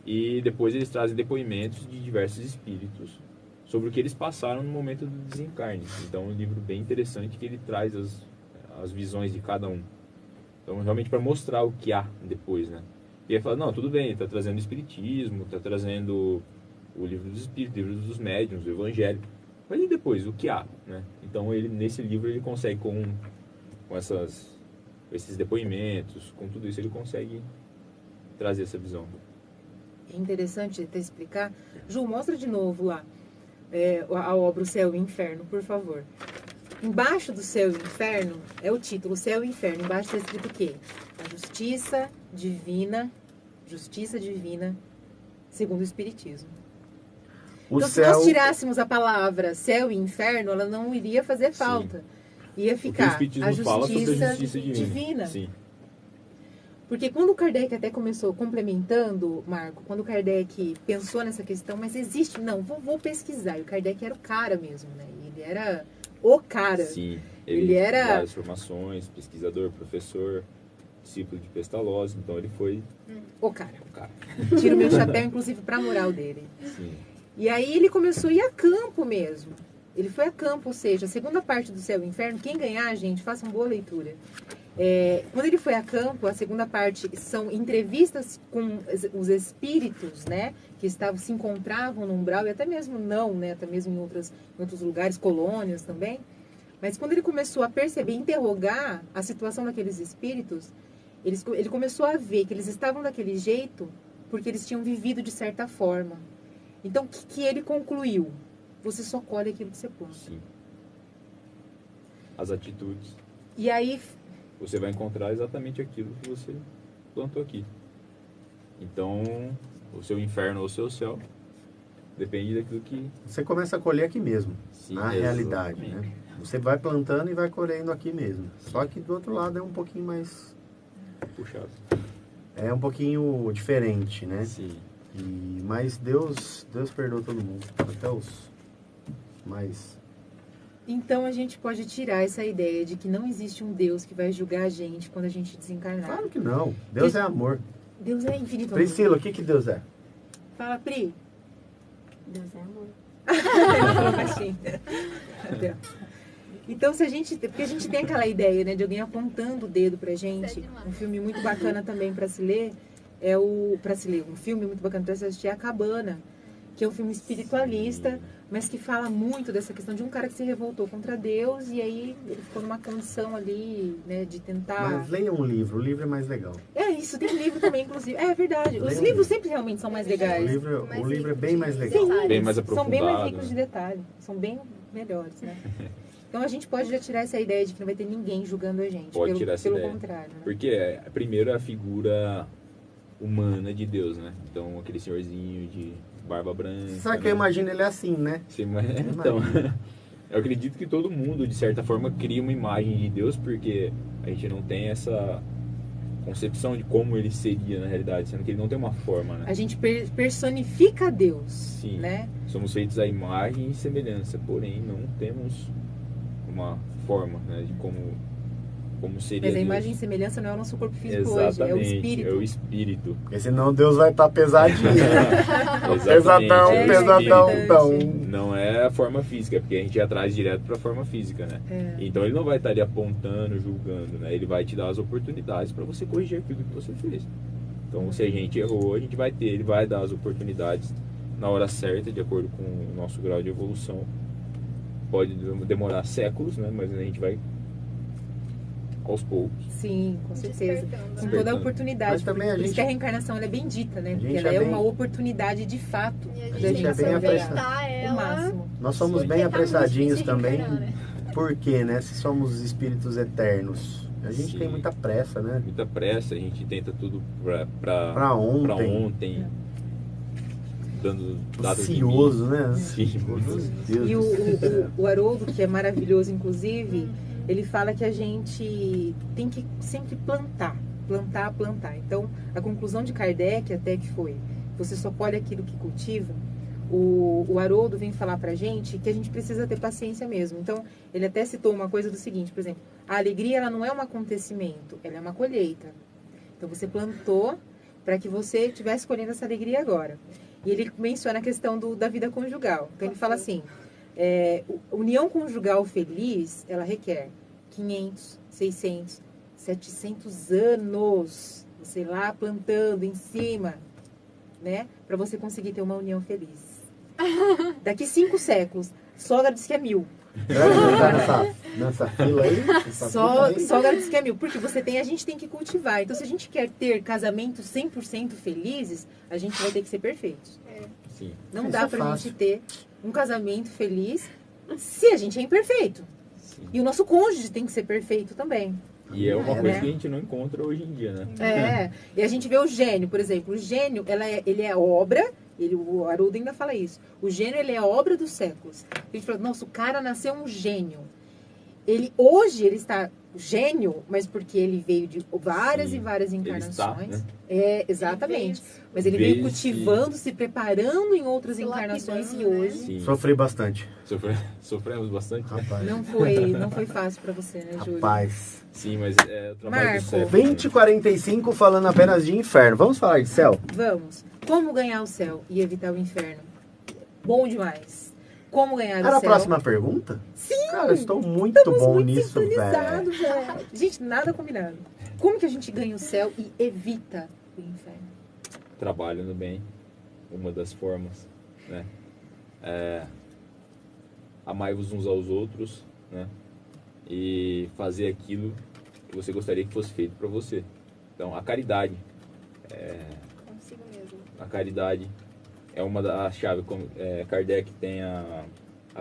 E depois eles trazem depoimentos de diversos espíritos sobre o que eles passaram no momento do desencarne. Então é um livro bem interessante que ele traz as visões de cada um. Então realmente para mostrar o que há depois, né? E ele fala, não, tudo bem, está trazendo o espiritismo, está trazendo o livro dos espíritos, o livro dos médiuns, o evangelho. Mas e depois, o que há, né? Então nesse livro ele consegue, com esses depoimentos, com tudo isso, ele consegue trazer essa visão. é interessante até explicar. Ju, mostra de novo lá a obra O Céu e o Inferno, por favor. Embaixo do Céu e o Inferno é o título, Céu e Inferno. Embaixo está escrito o quê? A justiça divina segundo o Espiritismo. Então, se nós tirássemos a palavra céu e inferno, ela não iria fazer falta. Sim. Ia ficar a justiça divina. Sim. Porque quando o Kardec até começou complementando, Marco, quando o Kardec pensou nessa questão, mas existe, não, vou pesquisar. E o Kardec era o cara mesmo, né? Ele era o cara. Sim, ele era várias formações, pesquisador, professor, discípulo de Pestalozzi, então ele foi o cara. Tiro meu chapéu, inclusive, para a moral dele. Sim. E aí ele começou a ir a campo mesmo. Ele foi a campo, ou seja, a segunda parte do Céu e Inferno, quem ganhar, gente, façam boa leitura. Quando ele foi a campo, a segunda parte são entrevistas com os espíritos, né, que se encontravam no umbral, e até mesmo não, né, até mesmo em outros lugares, colônias também. Mas quando ele começou a perceber, interrogar a situação daqueles espíritos, ele começou a ver que eles estavam daquele jeito porque eles tinham vivido de certa forma. Então, o que ele concluiu? Você só colhe aquilo que você planta. Sim. As atitudes. E aí você vai encontrar exatamente aquilo que você plantou aqui. Então, o seu inferno ou o seu céu depende daquilo que... Você começa a colher aqui mesmo, sim, na realidade, né? Você vai plantando e vai colhendo aqui mesmo. Só que do outro lado é um pouquinho mais... puxado. É um pouquinho diferente, né? Sim. Mas Deus perdoa todo mundo, até os mais... Então a gente pode tirar essa ideia de que não existe um Deus que vai julgar a gente quando a gente desencarnar. Claro que não. Deus é amor. Deus é infinito. Priscila, o que Deus é? Fala, Pri. Deus é amor. Ela falou baixinho. Então, porque a gente tem aquela ideia, né, de alguém apontando o dedo pra gente. Um filme muito bacana também pra se ler um filme muito bacana pra se assistir é A Cabana, que é um filme espiritualista, mas que fala muito dessa questão de um cara que se revoltou contra Deus e aí ele ficou numa condição ali, né, de tentar... Mas leia um livro, o livro é mais legal. É isso, tem livro também, inclusive. É verdade, os livros sempre realmente são mais legais. O livro é bem mais legal. Sim, bem mais aprofundado. São bem mais ricos de detalhe, são bem melhores, né? Então a gente pode já tirar essa ideia de que não vai ter ninguém julgando a gente. Pode tirar essa ideia. Pelo contrário. Né? Porque primeiro é a figura humana de Deus, né? Então aquele senhorzinho de barba branca. Sabe que eu imagino ele assim, né? Então, eu acredito que todo mundo, de certa forma, cria uma imagem de Deus, porque a gente não tem essa concepção de como ele seria na realidade, sendo que ele não tem uma forma, né? A gente personifica Deus, sim, né? Somos feitos à imagem e semelhança, porém não temos uma forma, né, de como seria Mas a Deus. imagem e semelhança não é o nosso corpo físico exatamente, hoje, é o espírito. É o espírito. Porque senão Deus vai estar pesadinho. pesadão. Não é a forma física, porque a gente já traz direto para a forma física, né? Então ele não vai estar ali apontando, julgando, né? Ele vai te dar as oportunidades para você corrigir aquilo que você fez. Então se a gente errou, ele vai dar as oportunidades na hora certa, de acordo com o nosso grau de evolução. Pode demorar séculos, né? Mas a gente vai aos poucos. Sim, com certeza. Com toda a oportunidade. Mas também por isso que a reencarnação ela é bendita, né? Porque ela é uma oportunidade de fato. E a da gente gente tem que aproveitar aproveitar ela. o máximo. Nós somos Porque bem tá apressadinhos muito difícil também. reencarnar, né? Por quê, né? Se somos espíritos eternos. A gente Sim. tem muita pressa, né? Muita pressa, a gente tenta tudo Pra ontem. Dando dados Ansioso, né? Sim, Meu Deus E do céu. o Haroldo, que é maravilhoso, inclusive, ele fala que a gente tem que sempre plantar. Então, a conclusão de Kardec até que foi, você só colhe aquilo que cultiva. O Haroldo vem falar pra gente que a gente precisa ter paciência mesmo. Então, ele até citou uma coisa do seguinte, por exemplo, a alegria ela não é um acontecimento, ela é uma colheita. Então, você plantou para que você estivesse colhendo essa alegria agora. E ele menciona a questão da vida conjugal. Então, ele fala assim, união conjugal feliz, ela requer 500, 600, 700 anos, você lá plantando em cima, né? Para você conseguir ter uma união feliz. Daqui 5 séculos, sogra diz que é 1000. nessa fila aí? Nessa Só fila aí? garotos que é mil. Porque a gente tem que cultivar. Então, se a gente quer ter casamentos 100% felizes, a gente vai ter que ser perfeitos. Sim. Não Isso dá é pra fácil. gente ter um casamento feliz se a gente é imperfeito. Sim. E o nosso cônjuge tem que ser perfeito também. E é uma É, coisa né? que a gente não encontra hoje em dia, né? É. E a gente vê o gênio, por exemplo. O gênio, ele é obra. O Haroldo ainda fala isso. O gênio, ele é a obra dos séculos. A gente fala, nossa, o cara nasceu um gênio. Hoje ele está gênio, mas porque ele veio de várias Sim. e várias Ele encarnações. está, né? É, exatamente. Mas ele veio Vezes cultivando, se preparando em outras Se encarnações e lapidando, né? hoje Sim. Sofri bastante. Sofremos bastante, né? Rapaz. não foi fácil pra você, né, Júlio? Rapaz. Sim, mas é o trabalho Marco. do século. 20h45 falando apenas de inferno. Vamos falar de céu? Vamos. Como ganhar o céu e evitar o inferno? Bom demais. Como ganhar Era o a céu? próxima pergunta? Sim! Cara, eu estou muito Estamos bom muito nisso, velho. sintonizados, velho. Gente, nada combinado. Como que a gente ganha o céu e evita o inferno? Trabalhando bem, uma das formas, né? Amai-vos uns aos outros, né? E fazer aquilo que você gostaria que fosse feito para você. Então, a caridade. Consigo mesmo. A caridade é uma das chaves. Kardec tem a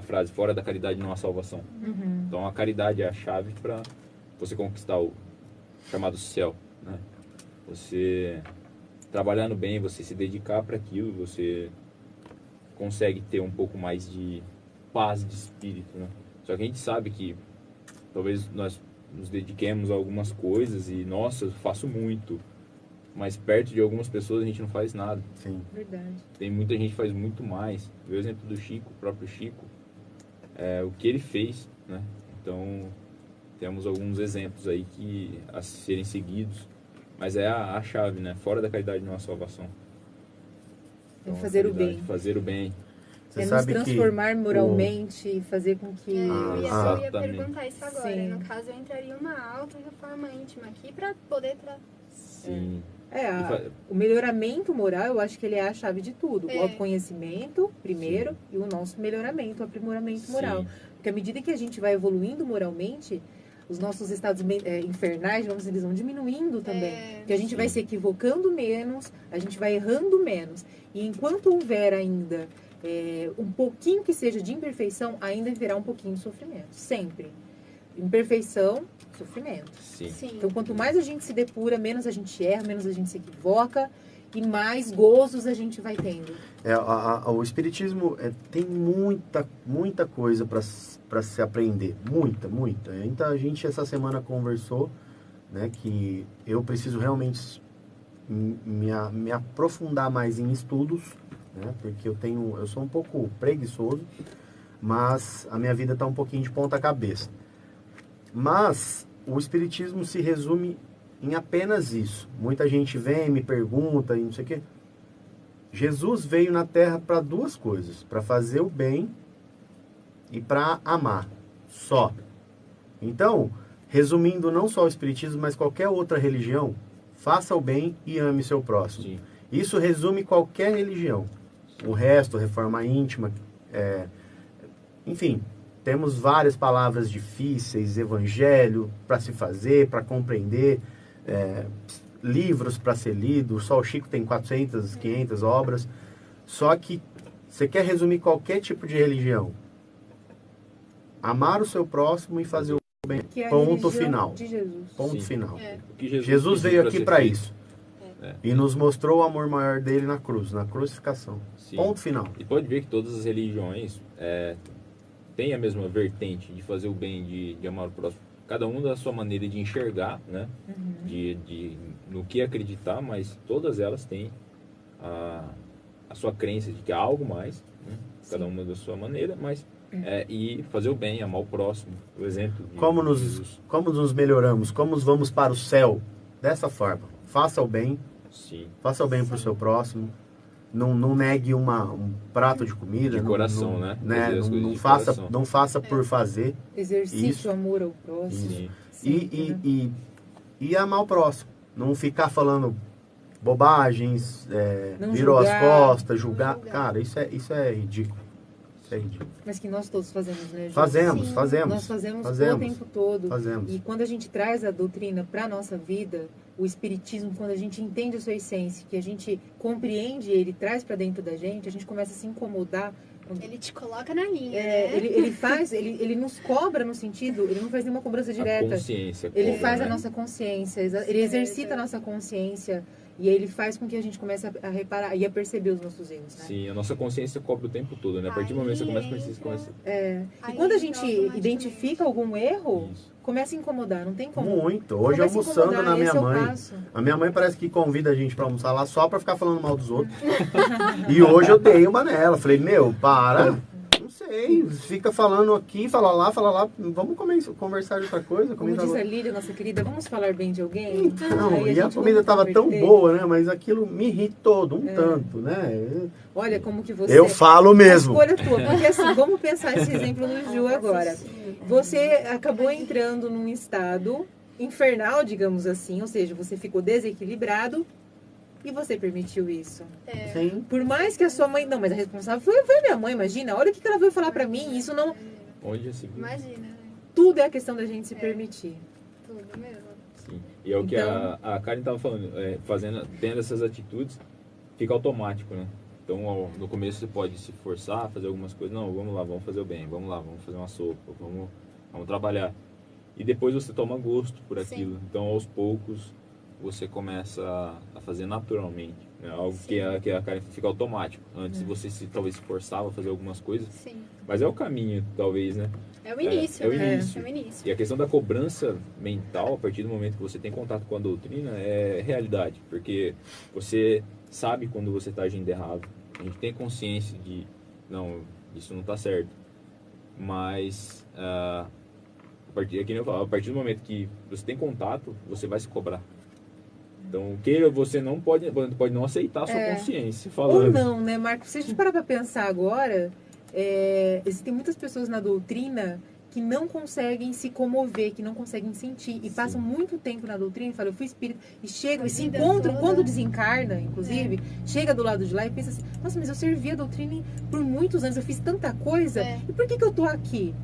frase, fora da caridade não há salvação. Uhum. Então, a caridade é a chave para você conquistar o chamado céu, né? Você trabalhando bem, você se dedicar para aquilo, você consegue ter um pouco mais de paz de espírito, né? Só que a gente sabe que talvez nós nos dediquemos a algumas coisas e, nossa, eu faço muito, mas perto de algumas pessoas a gente não faz nada. Sim. Verdade. Tem muita gente que faz muito mais. O exemplo do Chico, o próprio Chico, o que ele fez, né? Então, temos alguns exemplos aí a serem seguidos, mas é a chave, né? Fora da caridade não há salvação. É a fazer o caridade, bem. Fazer o bem. Você É nos sabe transformar que moralmente e fazer com que... Eu ia exatamente. perguntar isso agora. Sim. No caso, eu entraria uma auto-reforma íntima aqui para poder... Sim. O melhoramento moral, eu acho que ele é a chave de tudo. O É. autoconhecimento, primeiro, Sim. e o nosso melhoramento, o aprimoramento Sim. moral. Porque à medida que a gente vai evoluindo moralmente, os nossos estados infernais, eles vão diminuindo também. Porque a gente vai Sim. se equivocando menos, a gente vai errando menos. E enquanto houver ainda um pouquinho que seja de imperfeição, ainda haverá um pouquinho de sofrimento. Sempre. Imperfeição, sofrimento. Sim. Sim. Então, quanto mais a gente se depura, menos a gente erra, menos a gente se equivoca e mais gozos a gente vai tendo. o Espiritismo tem muita coisa para se aprender. Muita. Então, a gente essa semana conversou, né, que eu preciso realmente me aprofundar mais em estudos, né, porque eu sou um pouco preguiçoso, mas a minha vida está um pouquinho de ponta cabeça. Mas o Espiritismo se resume em apenas isso. Muita gente vem, me pergunta e não sei o quê. Jesus veio na Terra para duas coisas: para fazer o bem e para amar. Só. Então, resumindo não só o Espiritismo, mas qualquer outra religião, faça o bem e ame seu próximo. Sim. Isso resume qualquer religião. O resto, reforma íntima, enfim, temos várias palavras difíceis, evangelho para se fazer, para compreender, livros para ser lido. Só o Chico tem 400, 500 obras. Só que você quer resumir qualquer tipo de religião: amar o seu próximo e fazer o bem. Que é a Ponto religião final. de Jesus. Ponto Sim. final. O que Jesus pediu veio pra aqui ser para feito. isso. É. E nos mostrou o amor maior dele na cruz, na crucificação. Sim. Ponto final. E pode ver que todas as religiões têm a mesma vertente de fazer o bem, de amar o próximo. Cada um da sua maneira de enxergar, né? No que acreditar, mas todas elas têm a sua crença de que há algo mais, né? Cada uma da sua maneira, mas e fazer o bem, amar o próximo. O exemplo de Como Jesus. nos melhoramos? Como vamos para o céu? Dessa forma. Faça o bem. Sim. Faça o bem para o seu próximo. Não negue um prato de comida. De coração, né? Fazer as coisas Não de faça, coração. não faça por fazer. Exercite Isso. o amor ao próximo. Sim. Sempre, né? E amar o próximo. Não ficar falando bobagens, Não virou as julgar. costas, julgar. Não julgar. Cara, isso é ridículo. Isso é ridículo. Mas que nós todos fazemos, né, Ju? Fazemos, Sim. fazemos. Nós fazemos o Fazemos. tempo todo. Fazemos. E quando a gente traz a doutrina para a nossa vida, o espiritismo, quando a gente entende a sua essência, que a gente compreende ele, traz para dentro da gente, a gente começa a se incomodar. Ele te coloca na linha, É, né? ele nos cobra no sentido, ele não faz nenhuma cobrança A direta. consciência. Ele cobra, faz né? a nossa consciência, ele exercita a nossa consciência e ele faz com que a gente comece a reparar e a perceber os nossos erros, né? Sim, a nossa consciência cobra o tempo todo, né? A partir do momento que você começa a conhecer, você começa... É. E Aí quando a entra gente automaticamente. identifica algum erro, Isso. começa a incomodar, não tem como. Muito. Hoje Começa a almoçando incomodar, na minha esse é o mãe. passo. A minha mãe parece que convida a gente pra almoçar lá só pra ficar falando mal dos outros. E hoje eu dei uma nela. Falei, meu, para. Não sei. Fica falando aqui, fala lá. Vamos conversar de outra coisa. Como Comida diz a agora. Lídia, nossa querida, vamos falar bem de alguém? Não, Aí e a gente comida vamos tava tão converter. boa, né? Mas aquilo me irritou de um tanto, né? Olha como que você... Eu falo mesmo. A escolha tua, porque assim, vamos pensar esse exemplo do Ju agora. Você acabou entrando num estado infernal, digamos assim, ou seja, você ficou desequilibrado e você permitiu isso. Sim. Por mais que a sua mãe... Não, mas a responsável foi a minha mãe, imagina. Olha o que ela veio falar pra mim, isso não... Onde já se viu. Imagina, né? Tudo é a questão da gente se permitir. Tudo mesmo. Sim. E é o que Então- a Karen estava falando, tendo essas atitudes, fica automático, né? Então, no começo você pode se forçar a fazer algumas coisas. Não, vamos lá, vamos fazer o bem. Vamos lá, vamos fazer uma sopa. Vamos trabalhar. E depois você toma gosto por Sim. aquilo. Então, aos poucos, você começa a fazer naturalmente. Né? Algo que a Karen fica automático. Antes você talvez se forçava a fazer algumas coisas. Sim. Mas é o caminho, talvez, né? É o início, É o né? início. É o início. E a questão da cobrança mental, a partir do momento que você tem contato com a doutrina, é realidade. Porque você sabe quando você está agindo errado. A gente tem consciência de, não, isso não está certo. Mas, a partir do momento que você tem contato, você vai se cobrar. Então, você não pode não aceitar a sua consciência Ou falando. não, né, Marcos? Se a gente parar pra pensar agora, existem muitas pessoas na doutrina que não conseguem se comover, que não conseguem sentir. E passam muito tempo na doutrina e falam, eu fui espírita. E chegam e se vida encontram, toda. quando desencarna, inclusive, chega do lado de lá e pensa assim, nossa, mas eu servi a doutrina por muitos anos, eu fiz tanta coisa, e por que eu tô aqui?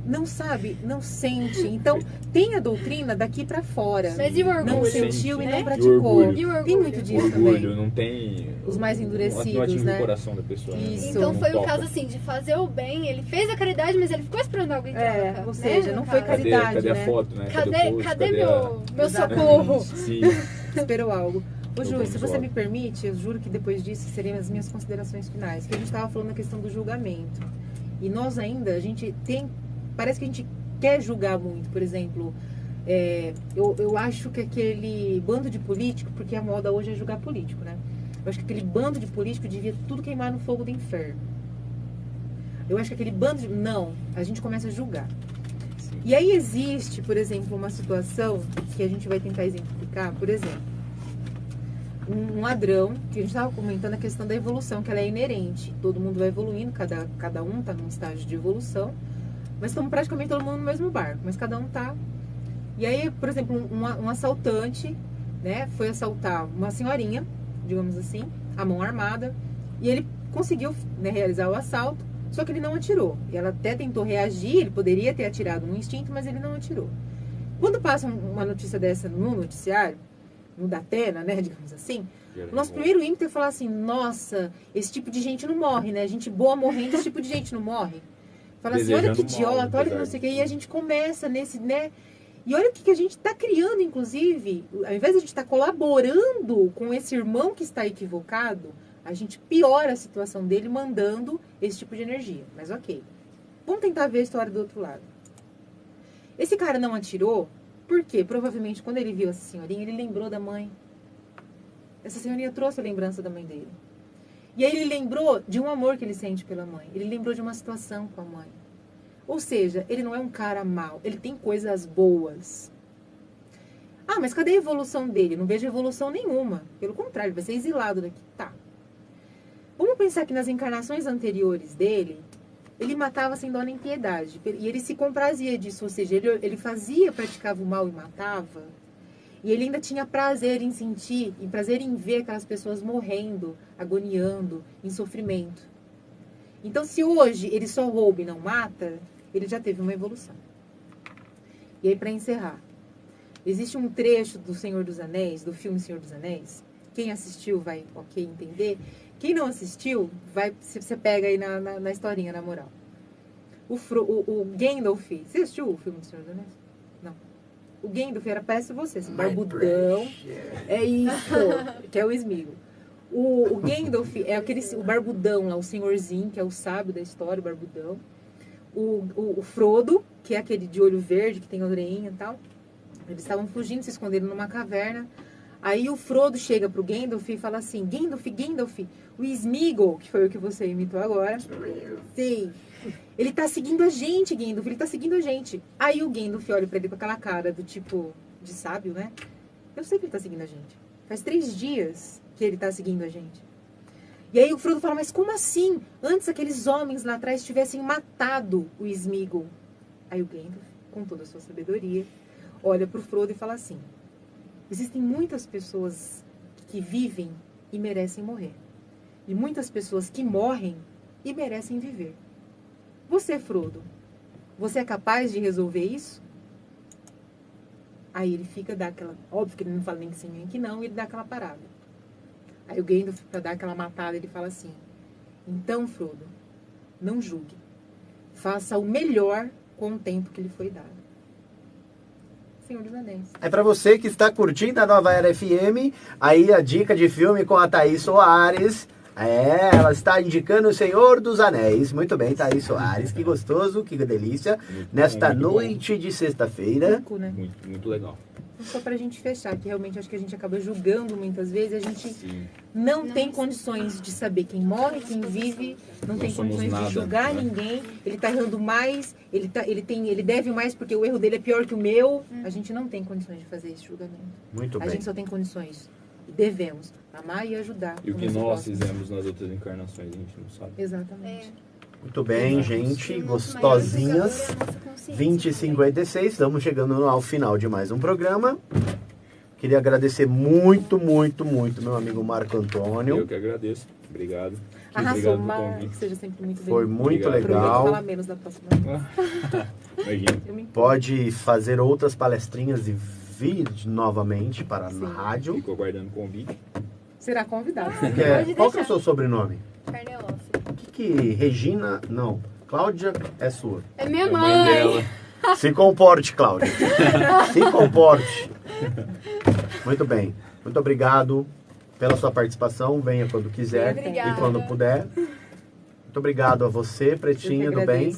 Não sabe, não sente. Então, tem a doutrina daqui pra fora. Mas e o orgulho? Não sentiu e né? não E praticou. orgulho. E o orgulho? Tem muito O disso orgulho também. não tem... Os mais endurecidos, não atinge né? o coração da pessoa. né? Isso. Então Não foi o toca. caso assim, de fazer o bem, ele fez a caridade, mas ele ficou esperando algo em troca. Ou seja, né, não no foi caso. caridade. Cadê a né? foto, né? Cadê, o post? cadê a- meu Exatamente. socorro? Sim. Esperou algo. Ô, Ju, vamos se você logo. me permite, eu juro que depois disso seriam as minhas considerações finais. Que a gente estava falando da questão do julgamento. E nós ainda, a gente tem... Parece que a gente quer julgar muito. Por exemplo, eu acho que aquele bando de político, porque a moda hoje é julgar político, né? Eu acho que aquele bando de político devia tudo queimar no fogo do inferno. Eu acho que aquele bando de... Não, a gente começa a julgar. E aí existe, por exemplo, uma situação que a gente vai tentar exemplificar, por exemplo, um ladrão, que a gente estava comentando a questão da evolução, que ela é inerente. Todo mundo vai evoluindo, cada um está num estágio de evolução, mas estamos praticamente todo mundo no mesmo barco, mas cada um tá. E aí, por exemplo, um assaltante, né, foi assaltar uma senhorinha, digamos assim, à mão armada, e ele conseguiu, né, realizar o assalto, só que ele não atirou. E ela até tentou reagir, ele poderia ter atirado no instinto, mas ele não atirou. Quando passa uma notícia dessa no noticiário, no Datena, né, digamos assim, o nosso primeiro ímpeto é falar assim, nossa, esse tipo de gente não morre, né? Gente boa morrendo, esse tipo de gente não morre. Fala assim, olha que Desejando mal, idiota, olha que não apesar sei o que. disso. E a gente começa nesse, né? E olha o que a gente está criando, inclusive, ao invés de a gente estar colaborando com esse irmão que está equivocado, a gente piora a situação dele mandando esse tipo de energia. Mas ok. Vamos tentar ver a história do outro lado. Esse cara não atirou, porque provavelmente quando ele viu essa senhorinha, ele lembrou da mãe. Essa senhorinha trouxe a lembrança da mãe dele. E aí ele lembrou de um amor que ele sente pela mãe. Ele lembrou de uma situação com a mãe. Ou seja, ele não é um cara mau. Ele tem coisas boas. Ah, mas cadê a evolução dele? Não vejo evolução nenhuma. Pelo contrário, ele vai ser exilado daqui. Tá. Vamos pensar que nas encarnações anteriores dele, ele matava sem dó nem piedade. E ele se comprazia disso. Ou seja, ele praticava o mal e matava. E ele ainda tinha prazer em sentir, e prazer em ver aquelas pessoas morrendo, agoniando, em sofrimento. Então, se hoje ele só rouba e não mata, ele já teve uma evolução. E aí, para encerrar, existe um trecho do Senhor dos Anéis, do filme Senhor dos Anéis. Quem assistiu vai, entender. Quem não assistiu, você pega aí na historinha, na moral. O Gandalf, você assistiu o filme do Senhor dos Anéis? Não. O Gandalf parece você, esse barbudão. É isso, que é o Sméagol. O Gandalf é o barbudão lá, o senhorzinho, que é o sábio da história, o barbudão. O Frodo, que é aquele de olho verde, que tem a orelhinha e tal. Eles estavam fugindo, se esconderam numa caverna. Aí o Frodo chega pro Gandalf e fala assim, Gandalf, o Sméagol, que foi o que você imitou agora. Sim. Ele tá seguindo a gente, Gandalf, ele tá seguindo a gente. Aí o Gandalf olha pra ele com aquela cara do tipo, de sábio, né? Eu sei que ele tá seguindo a gente. Faz 3 dias que ele tá seguindo a gente. E aí o Frodo fala, mas como assim? Antes aqueles homens lá atrás tivessem matado o Sméagol. Aí o Gandalf, com toda a sua sabedoria, olha pro Frodo e fala assim, existem muitas pessoas que vivem e merecem morrer. E muitas pessoas que morrem e merecem viver. Você, Frodo, você é capaz de resolver isso? Aí ele fica, dá aquela... Óbvio que ele não fala nem que sim, nem que não, e ele dá aquela parada. Aí o Gandalf, pra dar aquela matada, ele fala assim, então, Frodo, não julgue. Faça o melhor com o tempo que lhe foi dado. Senhor dos Anéis. É pra você que está curtindo a Nova Era FM, aí a dica de filme com a Thaís Soares. Ela está indicando o Senhor dos Anéis. Muito bem, Thaís Soares. Que gostoso, que delícia. Nesta noite de sexta-feira. Né? Muito legal. Só pra gente fechar, que realmente acho que a gente acaba julgando muitas vezes. A gente não tem condições de saber quem morre, quem vive. Não tem condições de julgar ninguém. Ele tá errando mais, ele deve mais porque o erro dele é pior que o meu. A gente não tem condições de fazer esse julgamento. Muito bem. A gente só tem condições. Devemos amar e ajudar. E o que nós fizemos nas outras encarnações, a gente não sabe. Exatamente. Muito bem, gente, gostosinhas. 20h56, estamos chegando ao final de mais um programa. Queria agradecer muito, muito, muito meu amigo Marco Antônio. Eu que agradeço. Obrigado. Arrasou, Marco, que seja sempre muito bem. Foi muito legal. Prometo falar menos da próxima. Imagina. Pode fazer outras palestrinhas e vir novamente para a rádio. Ficou aguardando o convite. Será convidado. Qual que é o seu sobrenome? Carneoff. O que Regina... Não, Cláudia é sua. É minha Mãe mãe. dela. Se comporte, Cláudia. Se comporte. Muito bem. Muito obrigado pela sua participação. Venha quando quiser e quando puder. Muito obrigado a você, Pretinha, do bem.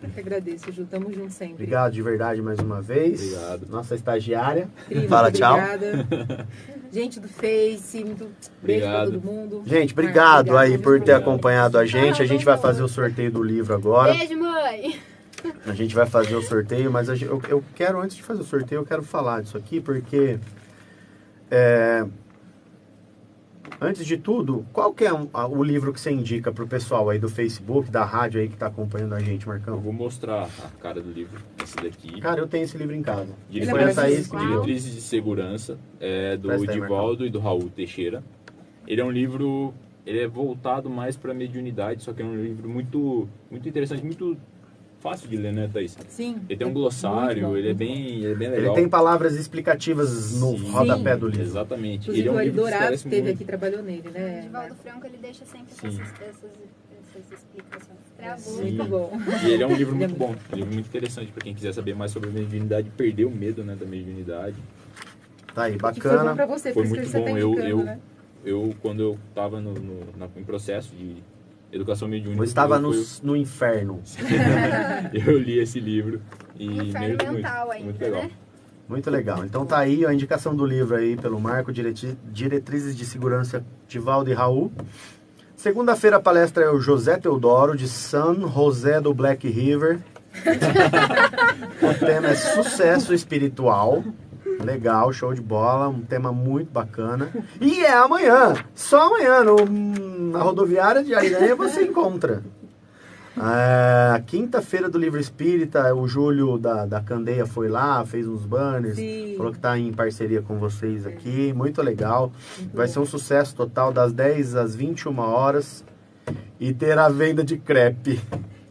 Eu que agradeço, Ju. Tamo junto sempre. Obrigado de verdade mais uma vez. Obrigado. Nossa estagiária. Prima, Fala tchau. Obrigada. Gente do Face, muito beijo pra todo mundo. Gente, obrigado aí por ter acompanhado a gente. A gente vai fazer o sorteio do livro agora. Beijo, mãe. A gente vai fazer o sorteio, mas eu quero, antes de fazer o sorteio, eu quero falar disso aqui, porque... antes de tudo, qual que é o livro que você indica pro pessoal aí do Facebook, da rádio aí que tá acompanhando a gente, Eu Marcão? vou mostrar a cara do livro. Esse daqui. Cara, eu tenho esse livro em casa. Diretrizes, Foi a Thaís que me deu. Diretrizes de Segurança, do Presta aí, Divaldo e do Raul Teixeira. Ele é um livro, ele é voltado mais para mediunidade, só que é um livro muito, muito interessante, muito fácil de ler, né, Thaís? Sim. Ele tem um glossário, ele é bem legal. Ele tem palavras explicativas no rodapé do livro. Exatamente. Inclusive, Ele é um o livro que Dourado esclarece esteve muito. aqui, trabalhou nele, né? O Divaldo Franco, ele deixa sempre essas explicações. Travou. Sim. Muito bom. E ele é um livro Ele é muito bom, um livro muito interessante para quem quiser saber mais sobre a mediunidade, perder o medo, né, da mediunidade. Tá aí, Que foi bom bacana. pra você, Foi por isso que muito você tá bom. indicando, né? Eu quando eu estava em processo de educação mediúnica, Eu estava eu no inferno. eu li esse livro e Inferno me ajudou mental muito, ainda, muito legal. né? Muito legal. Então tá aí a indicação do livro aí pelo Marco, Diretrizes de Segurança, Divaldo e Raul. Segunda-feira a palestra é o José Teodoro, de San José do Black River. O tema é sucesso espiritual. Legal, show de bola, um tema muito bacana. E é amanhã, só amanhã, na rodoviária de Ariranha você encontra. A quinta-feira do Livro Espírita, o Júlio da Candeia foi lá, fez uns banners, Sim. falou que está em parceria com vocês aqui, muito legal. Vai ser um sucesso total, das 10 às 21 horas. e ter a venda de crepe.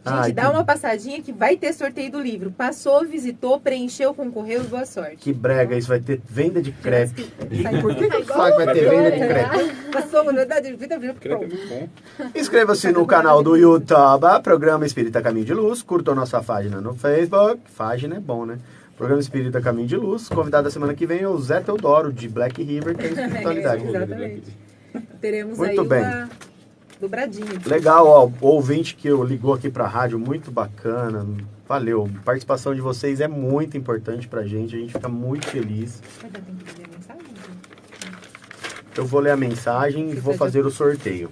Gente, dá uma passadinha que vai ter sorteio do livro. Passou, visitou, preencheu, concorreu, boa sorte. Que brega, isso vai ter venda de crepe. Sai Por que eu falo que vai ter venda de crepe? Passou, verdade, vida, Crepe é muito bom. Inscreva-se no canal do YouTube, Programa Espírita Caminho de Luz. Curtam nossa página no Facebook. Página é bom, né? Programa Espírita Caminho de Luz. Convidado da semana que vem é o Zé Teodoro, de Black River, que é espiritualidade. Exatamente. Teremos Muito aí bem. uma dobradinha. Legal, ó, o ouvinte que ligou aqui pra rádio, muito bacana. Valeu. A participação de vocês é muito importante pra gente. A gente fica muito feliz. Mas já tem que ler a mensagem? Eu vou ler a mensagem e vou fazer o sorteio.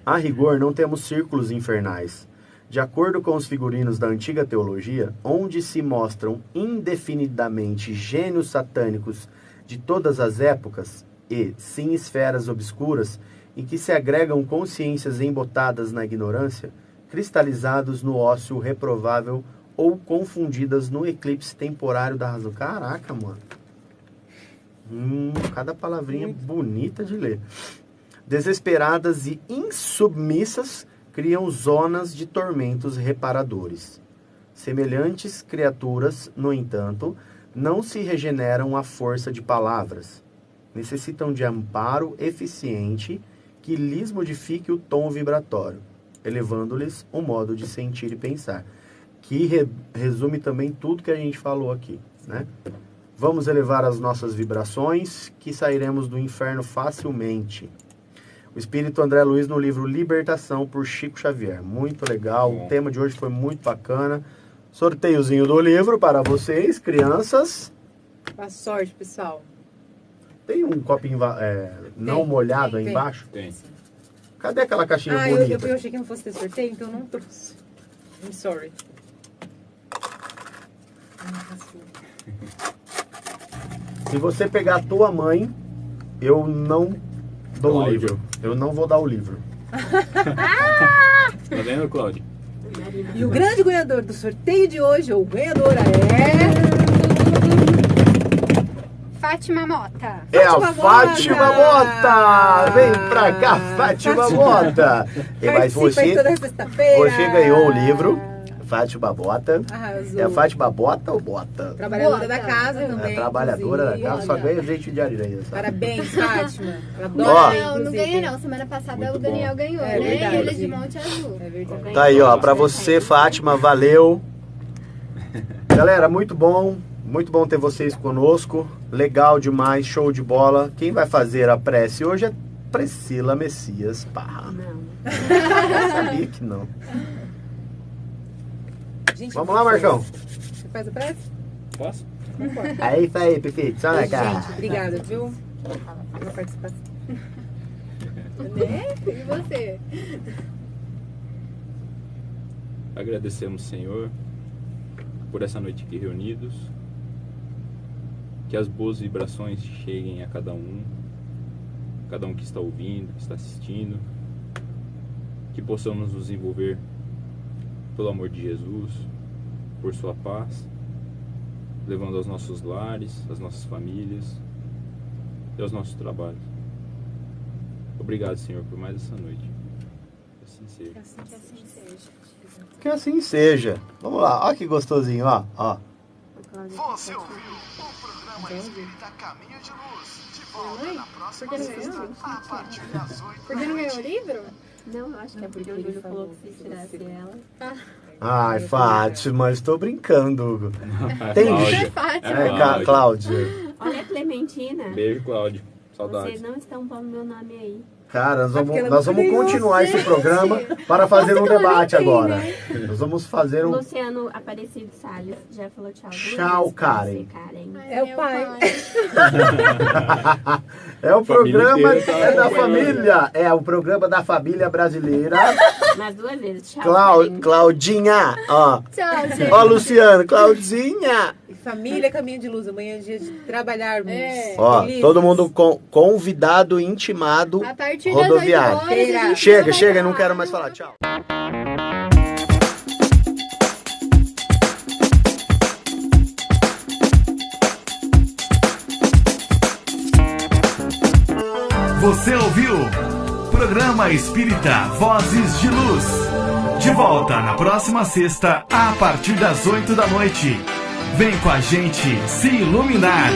A rigor, não temos círculos infernais. De acordo com os figurinos da antiga teologia, onde se mostram indefinidamente gênios satânicos de todas as épocas e, sim, esferas obscuras, em que se agregam consciências embotadas na ignorância, cristalizados no ócio reprovável ou confundidas no eclipse temporário da razão. Caraca, mano. Cada palavrinha bonita de ler. Desesperadas e insubmissas, criam zonas de tormentos reparadores. Semelhantes criaturas, no entanto, não se regeneram à força de palavras. Necessitam de amparo eficiente que lhes modifique o tom vibratório, elevando-lhes o modo de sentir e pensar, que resume também tudo que a gente falou aqui, né? Vamos elevar as nossas vibrações, que sairemos do inferno facilmente. O Espírito André Luiz no livro Libertação, por Chico Xavier. Muito legal, o tema de hoje foi muito bacana. Sorteiozinho do livro para vocês, crianças. Boa sorte, pessoal. Tem um copinho não molhado aí embaixo? Tem. Cadê aquela caixinha Eu bonita? achei que não fosse ter sorteio, então eu não trouxe. I'm sorry. Se você pegar a tua mãe, eu não dou o Cláudio. livro. Eu não vou dar o livro. Tá vendo, Cláudio? E o grande ganhador do sorteio de hoje, ou ganhadora, é... Fátima Mota. É a Fátima Fátima Mota! Vem pra cá, Fátima Mota! E mas Participa toda sexta-feira. você ganhou o livro, Fátima Mota. Arrasou. É a Fátima Bota ou Bota? Trabalhadora Bota. da casa É também. a trabalhadora da inclusive. casa, só ganha gente de areia, sabe? Parabéns, Fátima. Ela adora Ó. ler, Não, não inclusive. ganhei não. Semana passada Muito o Daniel bom. ganhou, É né? verdade. Ele de Monte Azul. É verdade. Tá aí, ó, pra você, Fátima, valeu. Galera, muito bom ter vocês conosco. Legal demais, show de bola. Quem vai fazer a prece hoje é Priscila Messias Parra. Não. Eu sabia que não. Gente, Vamos lá, Marcão. Você faz a prece? Posso? Aí, perfeito. Só na cara. Gente, obrigada, viu? Pela participação. Né? E você? Agradecemos, Senhor, por essa noite aqui reunidos. Que as boas vibrações cheguem a cada um que está ouvindo, que está assistindo. Que possamos nos envolver pelo amor de Jesus, por sua paz, levando aos nossos lares, às nossas famílias e aos nossos trabalhos. Obrigado, Senhor, por mais essa noite. Que assim seja. Que assim seja. Que assim seja. Vamos lá, ó que gostosinho, ó. Você ouviu o programa Espírita Caminho de Luz. De volta Mãe, na próxima por que não sexta, ganhou? a partir das 8 Por que não ganhou o livro? Não, eu acho que é porque o Júlio falou que se tirasse ela. Ai, Fátima, estou brincando. Tem Cláudia. gente. Fátima. Cláudia. Olha a Clementina. Beijo, Cláudio. Saudades. Vocês não estão pondo meu nome aí. Cara, porque ela nós não vamos ganhou, continuar esse gente. programa para fazer um Nossa, debate Karen, agora. né? Nós vamos fazer O um. Luciano Aparecido Salles já falou tchau. duas Tchau, vezes pra Karen. você, Karen. Ai, É o meu pai. É o programa inteira tá da acompanhando. família. É o programa da família brasileira. Mais duas vezes. Tchau, Karen. Claudinha, ó. Tchau, gente. Ó, Luciano, Claudinha. E família Caminho de Luz. Amanhã é dia de trabalharmos. É. Ó, Felizes. todo mundo convidado, intimado. A partir das 8 Rodoviário. horas, a gente Chega, vai chega, lá. não quero mais falar. Tchau. Você ouviu Programa Espírita Vozes de Luz. De volta na próxima sexta, a partir das 8 da noite. Vem com a gente se iluminar.